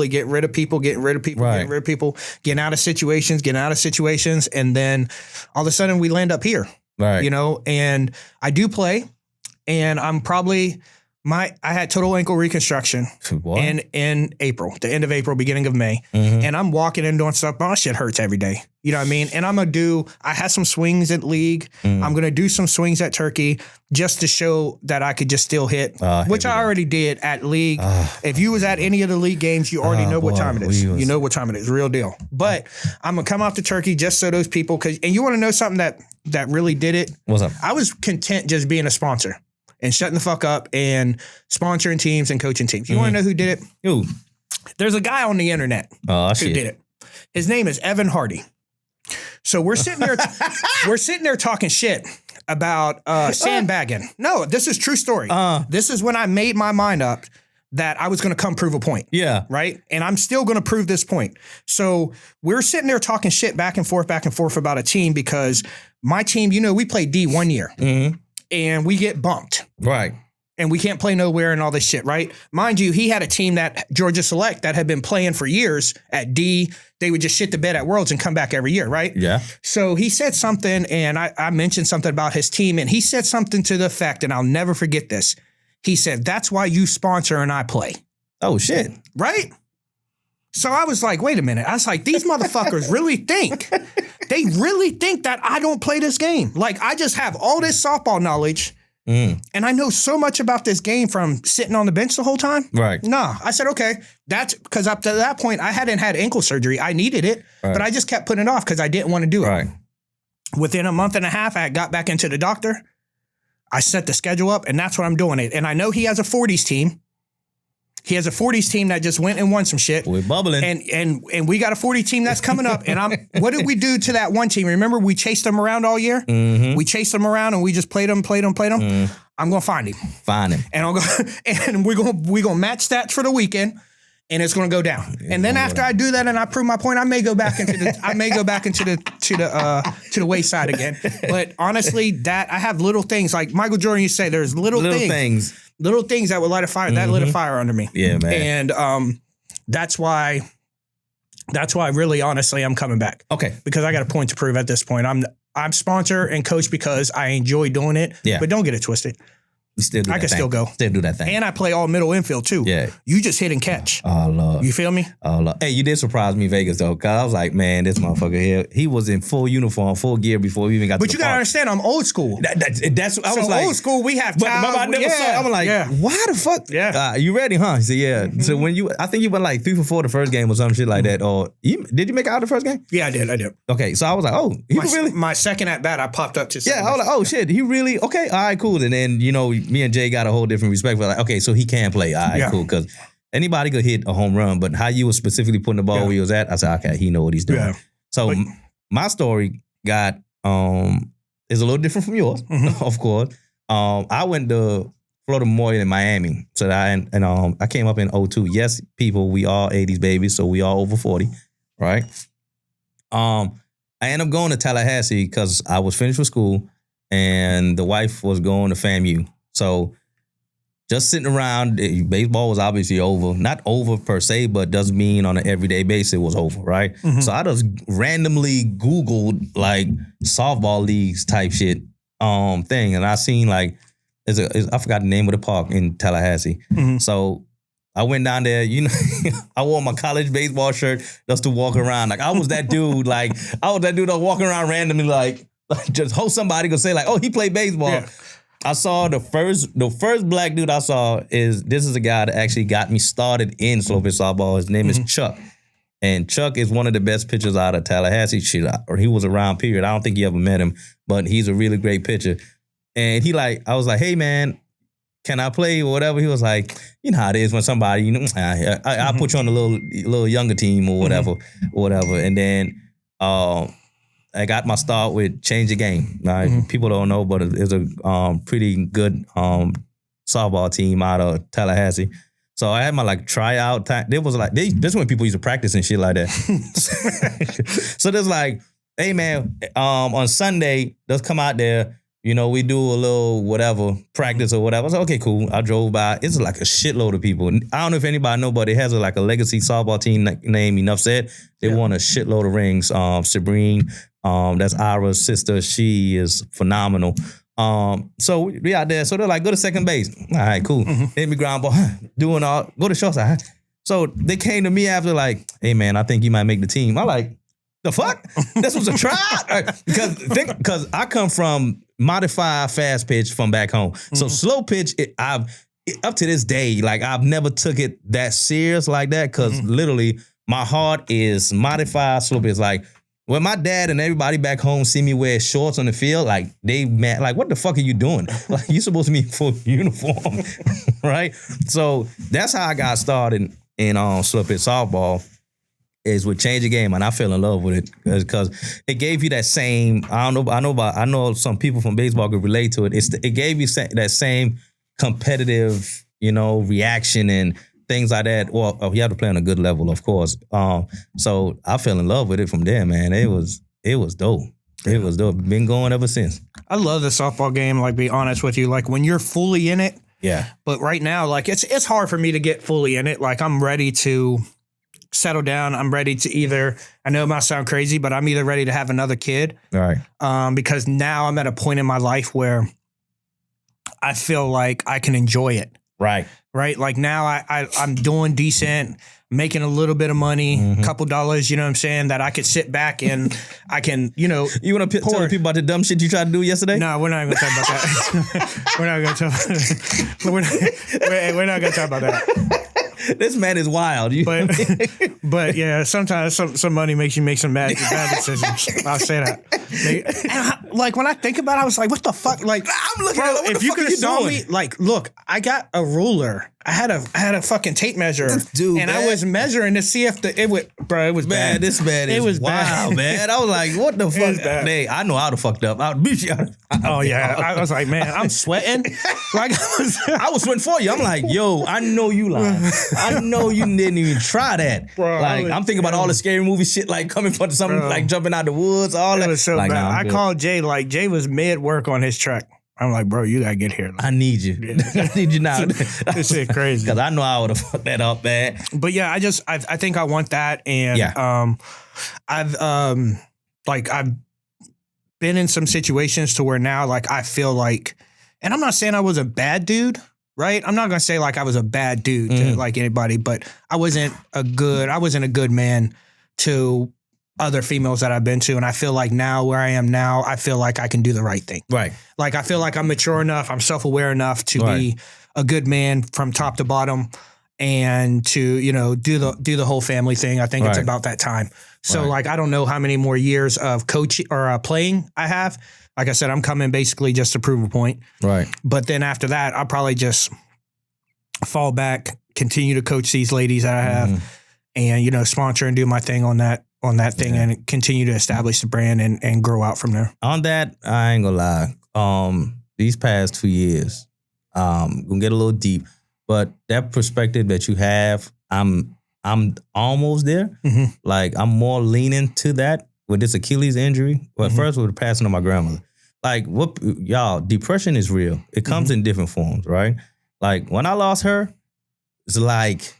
getting rid of people, getting out of situations. And then all of a sudden we land up here. Right. And I do play, and I'm probably I had total ankle reconstruction in April, the end of April, beginning of May. And I'm walking and doing stuff. My shit hurts every day. You know what I mean? And I had some swings at league. I'm going to do some swings at Turkey just to show that I could just still hit, which I already did at league. If you was at any of the league games, you already know what time it is. You know what time it is, real deal. But I'm going to come out to Turkey just so those people, and you want to know something that really did it? What's up? I was content just being a sponsor and shutting the fuck up and sponsoring teams and coaching teams. You want to know who did it? Who? There's a guy on the internet who did it. His name is Evan Hardy. So we're sitting there talking shit about sandbagging. No, this is true story. This is when I made my mind up that I was going to come prove a point. Yeah. Right. And I'm still going to prove this point. So we're sitting there talking shit back and forth about a team because my team, we played D 1 year and we get bumped. Right. And we can't play nowhere and all this shit, right? Mind you, he had a team that Georgia Select that had been playing for years at D. They would just shit the bed at Worlds and come back every year, right? Yeah. So he said something, and I mentioned something about his team, and he said something to the effect, and I'll never forget this. He said, "That's why you sponsor and I play." Oh, shit. Right? So I was like, wait a minute. I was like, these motherfuckers really think. They really think that I don't play this game. Like, I just have all this softball knowledge. And I know so much about this game from sitting on the bench the whole time. Right. Nah, I said, okay, that's because up to that point, I hadn't had ankle surgery. I needed it, but I just kept putting it off because I didn't want to do it. Right. Within a month and a half, I got back into the doctor. I set the schedule up, and that's what I'm doing it. And I know he has a 40s team. He has a 40s team that just went and won some shit. We're bubbling. And we got a 40 team that's coming up. And what did we do to that one team? Remember, we chased them around all year? We chased them around and we just played them. I'm going to find him. Find him. And we're going to match stats for the weekend. And it's going to go down. And then after I do that and I prove my point, I may go back into the wayside again. But honestly, that I have little things like Michael Jordan used to say, there's little things that would light a fire. That lit a fire under me. Yeah, man. And that's why really honestly I'm coming back. Okay. Because I got a point to prove at this point. I'm sponsor and coach because I enjoy doing it. Yeah. But don't get it twisted. I can still go. Still do that thing. And I play all middle infield too. Yeah. You just hit and catch. Oh, Lord. You feel me? Oh, Lord. Hey, you did surprise me, Vegas, though, because I was like, man, this motherfucker here, he was in full uniform, full gear before we even got to the But you got to understand, I'm old school. That's I was like, old school, we have but I never saw it. I'm like, why the fuck? Yeah. You ready, huh? He said, yeah. So when I think you went like 3 for 4 the first game or some shit like that. Or did you make it out the first game? Yeah, I did. Okay, so I was like, oh, he really? My second at bat, I popped up to second. Yeah, I was like, oh, shit, he really? Okay, all right, cool. And then, me and Jay got a whole different respect for like, okay, so he can play. All right, cool. Because anybody could hit a home run, but how you were specifically putting the ball where he was at, I said, okay, he know what he's doing. Yeah. So my story is a little different from yours, of course. I went to Florida Memorial in Miami. So I came up in 02. Yes, people, we all 80s babies, so we all over 40, right? I ended up going to Tallahassee because I was finished with school and the wife was going to FAMU. So just sitting around, baseball was obviously over. Not over per se, but doesn't mean on an everyday basis it was over, right? So I just randomly Googled like softball leagues type shit thing. And I seen like, I forgot the name of the park in Tallahassee. So I went down there, I wore my college baseball shirt just to walk around. Like I was that dude, that was walking around randomly like just hope somebody could say like, oh, he played baseball. Yeah. I saw the first black dude I saw this is a guy that actually got me started in slow pitch softball. His name is Chuck. And Chuck is one of the best pitchers out of Tallahassee. Or he was around, period. I don't think you ever met him, but he's a really great pitcher. And I was like, hey man, can I play or whatever? He was like, you know how it is when somebody, I'll put you on a little younger team or whatever. And then I got my start with Change the Game. Right? People don't know, but it's a pretty good softball team out of Tallahassee. So I had my tryout time. This is when people used to practice and shit like that. So there's like, hey man, on Sunday, let's come out there. We do a little whatever, practice or whatever. I was like, okay, cool. I drove by. It's like a shitload of people. I don't know if anybody know, but it has a legacy softball team named Enough Said. They won a shitload of rings. Sabrine, that's Ira's sister. She is phenomenal. So we out there. So they're like, go to second base. All right, cool. Hit me ground ball. Go to shortstop. So they came to me after like, hey man, I think you might make the team. I'm like, the fuck? This was a try? Because I come from modified fast pitch from back home. So slow pitch, up to this day, I've never took it that serious like that because literally my heart is modified slow pitch. When my dad and everybody back home see me wear shorts on the field, they mad, what the fuck are you doing? You supposed to be in full uniform, right? So that's how I got started in slow pitch softball. Is with Change the Game, and I fell in love with it because it gave you that same. I know some people from baseball could relate to it. It gave you that same competitive reaction and things like that. Well, you have to play on a good level, of course. So I fell in love with it from there, man. It was dope. It was dope. Been going ever since. I love the softball game. Like, be honest with you, like when you're fully in it. Yeah. But right now, like it's hard for me to get fully in it. Like I'm ready to settle down. I'm ready to either. I know it might sound crazy, but I'm either ready to have another kid. All right. Because now I'm at a point in my life where I feel like I can enjoy it. Right. Right. Like now I'm doing decent, making a little bit of money, a couple dollars, you know what I'm saying, that I could sit back and I can, You want to tell the people about the dumb shit you tried to do yesterday? No, we're not going to talk about that. We're not going to talk we're not going to talk about that. This man is wild. But yeah, sometimes some money makes you make some bad decisions. I'll say that. Like when I think about it, I was like, what the fuck? Like, I'm looking at what if you could have saw me, like, look, I got a ruler. I had a fucking tape measure, dude, and man. I was measuring to see if it would, bro. It was man, bad. This man is wild, man. I was like, what the fuck? Hey, I know I would have fucked up. I would beat you. Oh yeah, I was like, man, I'm sweating. Like I was sweating for you. I'm like, yo, I know you lying. I know you didn't even try that. Bro, like I'm thinking about all the scary movie shit, like coming for something, like jumping out the woods, all that. It was so like, bad. Nah, I called Jay. Like Jay was mid work on his truck. I'm like, bro, you gotta get here. Like, I need you. I need you now. This shit crazy. Because I know I would have fucked that up, man. But yeah, I think I want that, and I've been in some situations to where now, like, I feel like, and I'm not saying I was a bad dude, right? I'm not gonna say like I was a bad dude to like anybody, but I wasn't a good man to other females that I've been to. And I feel like now where I am now, I feel like I can do the right thing. Right. Like I feel like I'm mature enough, I'm self-aware enough to be a good man from top to bottom and to, do the whole family thing. I think it's about that time. So like, I don't know how many more years of coaching or playing I have. Like I said, I'm coming basically just to prove a point. Right. But then after that, I'll probably just fall back, continue to coach these ladies that I have and, sponsor and do my thing on that thing and continue to establish the brand and grow out from there. On that, I ain't gonna lie. These past 2 years, gonna get a little deep, but that perspective that you have, I'm almost there. Like I'm more leaning to that with this Achilles injury. Well, first with the passing of my grandmother. Like y'all, depression is real. It comes in different forms, right? Like when I lost her, it's like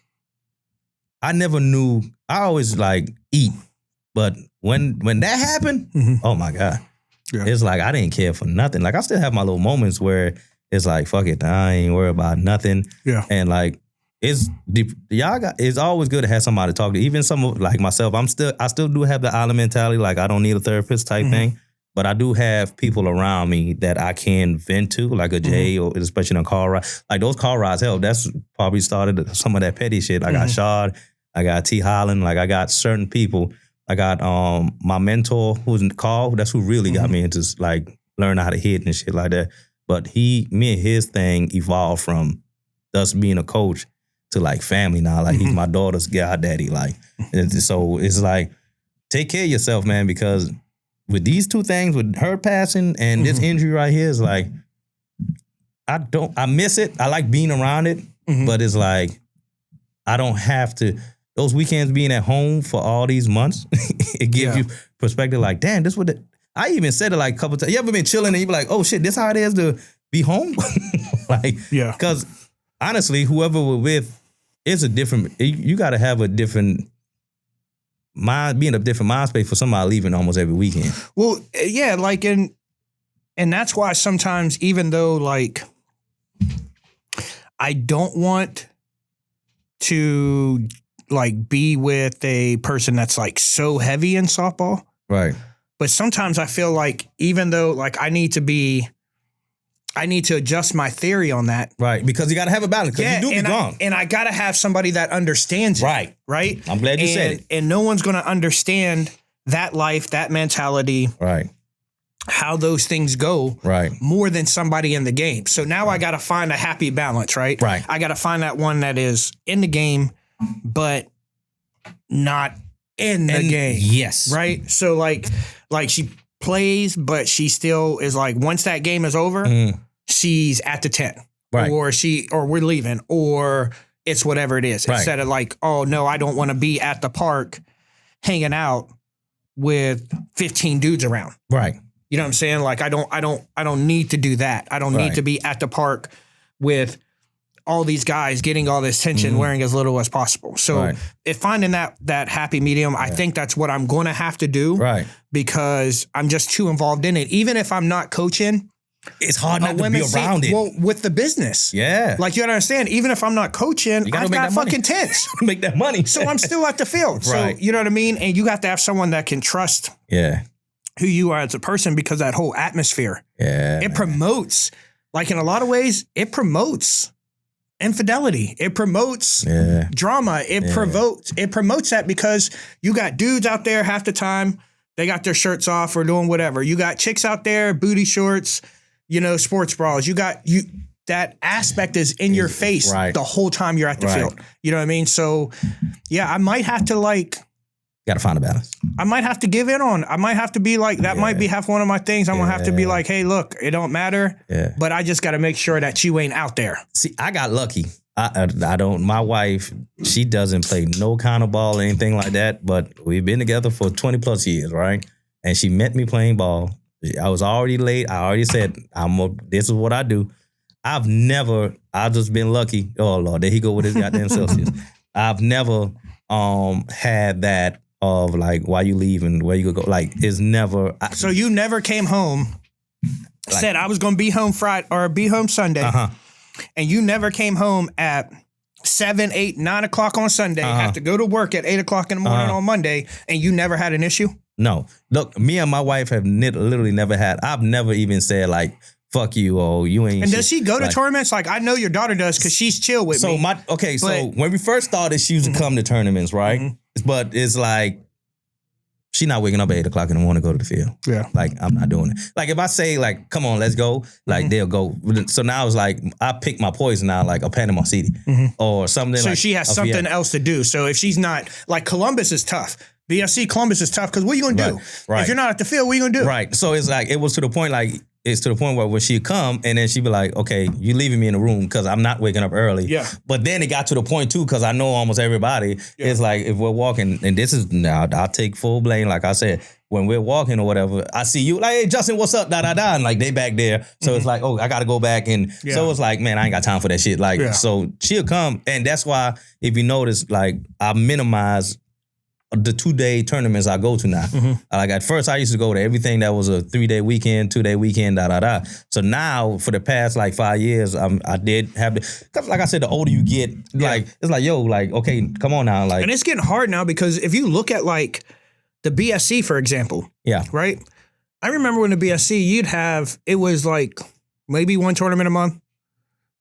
I never knew. I always like eat. But when that happened, oh my God. Yeah. It's like I didn't care for nothing. Like I still have my little moments where it's like, fuck it, I ain't worried about nothing. Yeah. And like it's always good to have somebody to talk to. Even some like myself, I still do have the island mentality, like I don't need a therapist type thing. But I do have people around me that I can vent to, like a Jay, or especially on car ride. Like those car rides help. That's probably started some of that petty shit. I got Shard, I got T Holland, like I got certain people. I got my mentor who's in Carl. That's who really got me into like learning how to hit and shit like that. But me and his thing evolved from us being a coach to like family now. Like he's my daughter's goddaddy. Like so it's like take care of yourself, man. Because with these two things, with her passing and this injury right here, is like I miss it. I like being around it, but it's like I don't have to. Those weekends being at home for all these months, it gives you perspective like, damn, this what I even said it like a couple times. You ever been chilling and you be like, oh shit, this how it is to be home? Like, because honestly, whoever we're with is a different, you got to have a different mind, be in a different mind space for somebody leaving almost every weekend. Well, yeah, like, and that's why sometimes, even though like, I don't want to like be with a person that's like so heavy in softball. Right. But sometimes I feel like even though like I need to adjust my theory on that. Right. Because you got to have a balance. Because you do be wrong. And I got to have somebody that understands it. Right. Right. I'm glad you said it. And no one's going to understand that life, that mentality. Right. How those things go. Right. More than somebody in the game. So now I got to find a happy balance. Right. Right. I got to find that one that is in the game, but not in the game. Yes. Right. So like she plays, but she still is like, once that game is over, she's at the 10. Right. or we're leaving, or it's whatever it is. Right. Instead of like, oh no, I don't want to be at the park hanging out with 15 dudes around. Right. You know what I'm saying? Like I don't need to do that. I don't need to be at the park with all these guys getting all this attention, wearing as little as possible. So if finding that happy medium, I think that's what I'm going to have to do. Right. Because I'm just too involved in it. Even if I'm not coaching, it's hard not to be around it. Well, with the business. Yeah. Like you gotta understand, even if I'm not coaching, I've got fucking tents. Make that money. So I'm still at the field. So you know what I mean? And you have to have someone that can trust who you are as a person, because that whole atmosphere. Yeah. It promotes, like in a lot of ways, it promotes infidelity. It promotes drama. It promotes that, because you got dudes out there half the time, they got their shirts off or doing whatever. You got chicks out there, booty shorts, sports bras. That aspect is in your face the whole time you're at the field. You know what I mean? So yeah, I might have to got to find a balance. I might have to give in on. I might have to be like, that might be half one of my things. I'm going to have to be like, hey, look, it don't matter. Yeah. But I just got to make sure that you ain't out there. See, I got lucky. I don't, my wife, she doesn't play no kind of ball or anything like that, but we've been together for 20 plus years, right? And she met me playing ball. I was already late. I already said, this is what I do. I've just been lucky. Oh Lord, there he go with his goddamn Celsius. I've never had that of like, why you leave and where you go. Like, it's never. So you never came home, said I was going to be home Friday or be home Sunday. And you never came home at 7, 8, 9 o'clock on Sunday, have to go to work at 8 o'clock in the morning on Monday, and you never had an issue? No. Look, me and my wife have literally never had, I've never even said like, fuck you, or you ain't. And does she go to tournaments? Like, I know your daughter does, because she's chill with me. So when we first started, she used to come to tournaments, right? But it's like, she not waking up at 8 o'clock in the morning to go to the field. Yeah. Like, I'm not doing it. Like, if I say, like, come on, let's go, like, they'll go. So now it's like, I pick my poison now, like a Panama City or something. So like, she has something else to do. So if she's not, like, Columbus is tough. BSC Columbus is tough, because what are you going to do? Right. If you're not at the field, what are you going to do? Right. So it's like, it was to the point, like, it's to the point where when she'd come and then she'd be like, okay, you leaving me in the room because I'm not waking up early. Yeah. But then it got to the point too, because I know almost everybody. Yeah. It's like, if we're walking, and this is now, I'll take full blame. Like I said, when we're walking or whatever, I see you like, hey, Justin, what's up? And like they back there. So it's like, oh, I got to go back. And so it's like, man, I ain't got time for that shit. Like, so she'll come. And that's why, if you notice, like I minimize the 2-day tournaments I go to now. Like at first I used to go to everything that was a 3-day weekend, 2-day weekend, So now for the past like 5 years, I did have because like I said, the older you get, like it's like, yo, like, okay, come on now. Like, and it's getting hard now, because if you look at like the BSC, for example. Yeah. Right? I remember when the BSC, it was like maybe one tournament a month.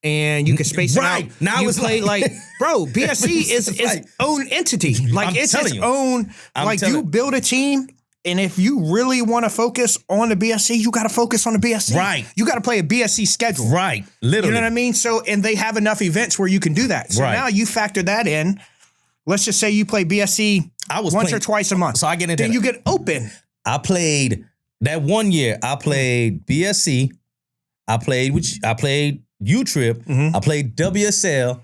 And you can space it out. Now you it's play like bro, BSC is its own entity. Like it's its own, like you build a team, and if you really want to focus on the BSC, you got to focus on the BSC. Right. You got to play a BSC schedule. Right. Literally. You know what I mean? So, and they have enough events where you can do that. So now you factor that in. Let's just say you play BSC once or twice a month. So I get into then you get open. I played that 1 year. I played BSC. I played U-Trip, I played WSL,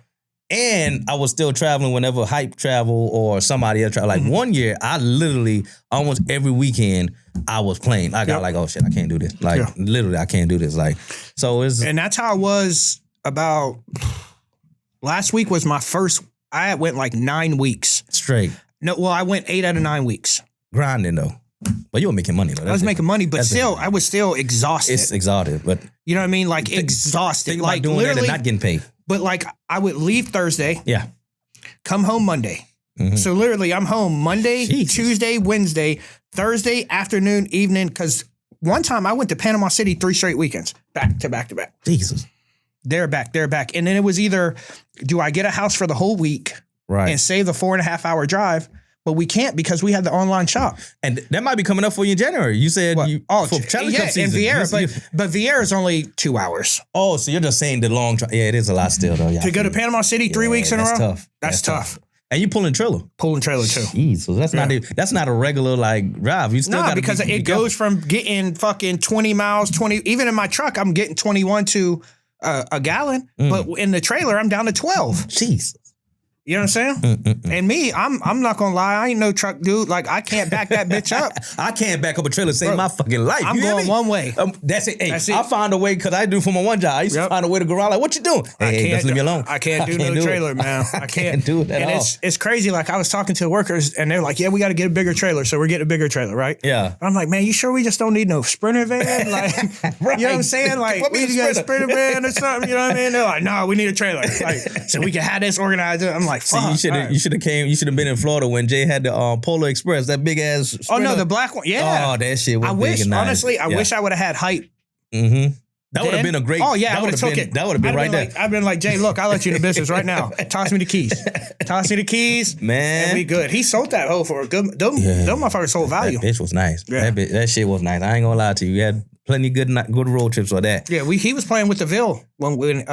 and I was still traveling whenever Hype travel or somebody else travel. Like 1 year, I literally, almost every weekend, I was playing. I got like, oh shit, I can't do this. Like, literally, I can't do this. Like, so it's... And that's how I was about... Last week was my first... I went like 9 weeks. Straight. No, well, I went 8 out of 9 weeks. Grinding, though. But you were making money, though. I was making money, but still, I was still exhausted. It's exhausted, but... You know what I mean? Like, exhausted. Think like, about doing that and not getting paid. But, like, I would leave Thursday. Yeah. Come home Monday. So, literally, I'm home Monday, Tuesday, Wednesday, Thursday, afternoon, evening. Because one time, I went to Panama City 3 straight weekends. Back to back to back. Jesus. They're back. And then it was either, do I get a house for the whole week and save the 4.5-hour drive? But we can't, because we have the online shop. And that might be coming up for you in January. You said for Challenge Cup season. And Vieira, but Vieira is only 2 hours. Oh, so you're just saying the long drive. Yeah, it is a lot still, though. Yeah, to go to Panama City 3 weeks in a row? Tough. That's tough. And you pulling trailer. Pulling trailer, too. Jeez, so that's not a regular, like, drive. You still got to because it goes from getting fucking 20 miles, even in my truck, I'm getting 21 to a gallon, but in the trailer, I'm down to 12. Jeez. You know what I'm saying? And me, I'm not gonna lie, I ain't no truck dude. Like I can't back that bitch up. I can't back up a trailer to save my fucking life. I'm going one way. That's it. Hey, I found a way because I do for my one job. I used to find a way to go around. Like, what you doing? Hey, just leave me alone. I can't do no trailer, man. I can't do it at all. It's crazy. Like I was talking to the workers and they're like, yeah, we got to get a bigger trailer. So we're getting a bigger trailer, right? Yeah. I'm like, man, you sure we just don't need no Sprinter van? Like, right. You know what I'm saying? Like we need to get a Sprinter van or something. You know what I mean? They're like, no, we need a trailer. Like, so we can have this organized. I'm like, fuck. You should have came. You should have been in Florida when Jay had the Polar Express, that big ass Sprinter. Oh no, the black one. Yeah. Oh, that shit was big and nice. Honestly, I wish I would have had hype. Mm-hmm. That would have been a great. Oh yeah, I would have took it. That would have been right there. I've been like, Jay, look, I'll let you in the business right now. Toss me the keys. Toss me the keys, man. And we good. He sold that hoe for a good. Them motherfuckers sold value. That bitch was nice. Yeah. That shit was nice. I ain't gonna lie to you. We had plenty good road trips for that. Yeah, he was playing with the Ville when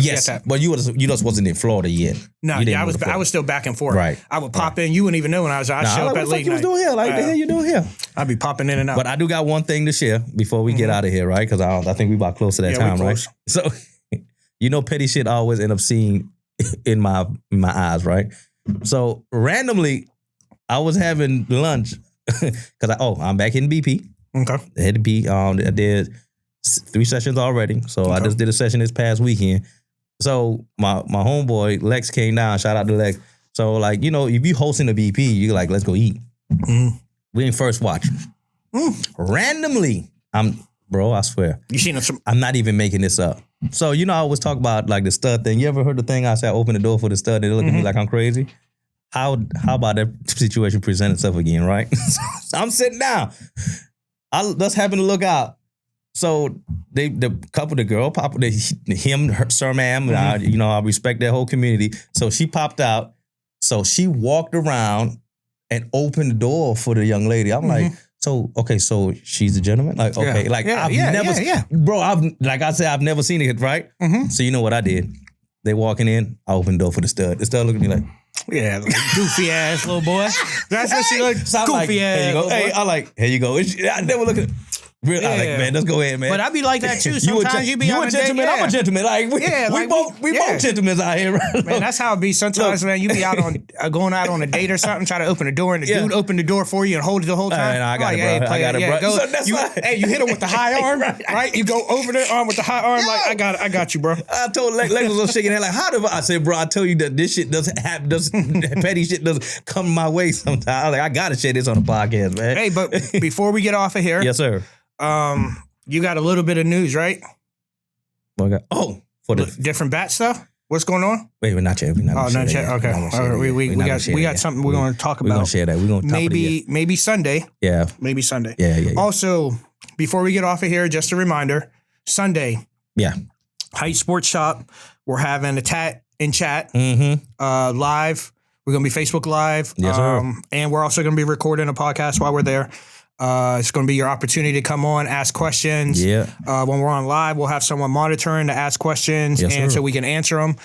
yes, but you just wasn't in Florida yet. No, yeah, I was still back and forth. Right. I would pop in. You wouldn't even know when I was. I'd show up at late night. What you was doing here? Like the hell you doing here? I'd be popping in and out. But I do got one thing to share before we get out of here, right? Because I think we about close to that time, right? So, petty shit I always end up seeing in my eyes, right? So randomly, I was having lunch because I'm back in BP. Okay. I had to be. I did 3 sessions already, so I just did a session this past weekend. So my homeboy Lex came down. Shout out to Lex. So like if you hosting a BP, you like let's go eat. Mm-hmm. We ain't first watch. Randomly, I swear. You seen I'm not even making this up. So I always talk about like the stud thing. You ever heard the thing I said? I open the door for the stud. They look at me like I'm crazy. How about that situation present itself again? Right. So I'm sitting down. I just happen to look out. So the couple, the girl, Sir Ma'am, I respect that whole community. So she popped out. So she walked around and opened the door for the young lady. I'm like, so she's a gentleman? Like, okay. I've never seen it, right? Mm-hmm. So you know what I did? They walking in, I opened the door for the stud. The stud looked at me like, yeah, like goofy ass little boy. That's what she looked, goofy ass. Here you go. Hey, I like, here you go. I never look at Real, I like, man, let's go ahead, man. But I be like that too. Sometimes you be a gentleman, I'm a gentleman. Like we both gentlemen out here, right? Man, that's how it be. Sometimes, man, you be out on going out on a date or something, try to open the door, and the dude open the door for you and hold it the whole time. I got it, bro. I got it, bro. Hey, you hit him with the high arm, right? You go over their arm with the high arm, like I got you, bro. I told Lex was shaking head like, how do I said, bro? I tell you that this shit doesn't happen. Petty shit doesn't come my way sometimes. I was like, I gotta share this on the podcast, man. Hey, but before we get off of here, yes, sir. You got a little bit of news, right? For the different bat stuff. What's going on? Wait, we're not yet. Not yet. Okay. We got something we're going to talk about. We're going to share that. We're going to maybe Sunday. Yeah. Maybe Sunday. Yeah. Also, before we get off of here, just a reminder: Sunday. Yeah. Height Sports Shop. We're having a tat and chat live. We're going to be Facebook Live. Yes, sir. And we're also going to be recording a podcast while we're there. It's going to be your opportunity to come on, ask questions. Yeah. When we're on live, we'll have someone monitoring to ask questions, so we can answer them.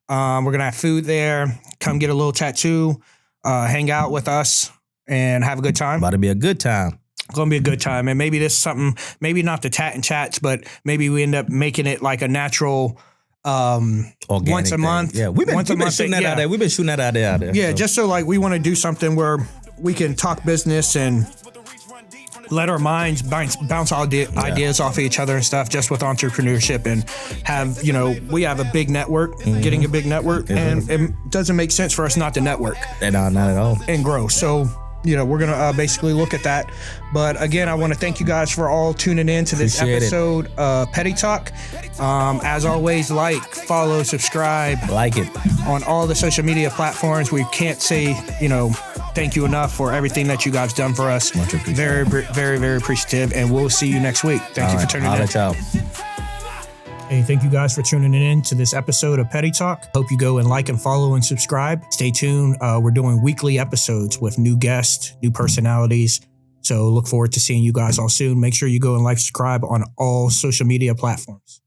We're going to have food there. Come get a little tattoo, hang out with us, and have a good time. About to be a good time. It's going to be a good time. And maybe this is something, maybe not the tat and chats, but maybe we end up making it like a natural once a month. Yeah, we've been shooting that out there. We've been shooting that out there. Yeah, just so like we want to do something where we can talk business and let our minds bounce all ideas off of each other and stuff, just with entrepreneurship, and have, we have a big network, getting a big network, and it doesn't make sense for us not to network. No, not at all. And grow. So, we're going to basically look at that. But again, I want to thank you guys for all tuning in to this episode of Petty Talk. As always, like, follow, subscribe. Like it. On all the social media platforms. We can't say, thank you enough for everything that you guys done for us. Much appreciated. Very, very, very appreciative. And we'll see you next week. Thank you for tuning in. I'll let y'all. Hey, thank you guys for tuning in to this episode of Petty Talk. Hope you go and like and follow and subscribe. Stay tuned. We're doing weekly episodes with new guests, new personalities. So look forward to seeing you guys all soon. Make sure you go and like, subscribe on all social media platforms.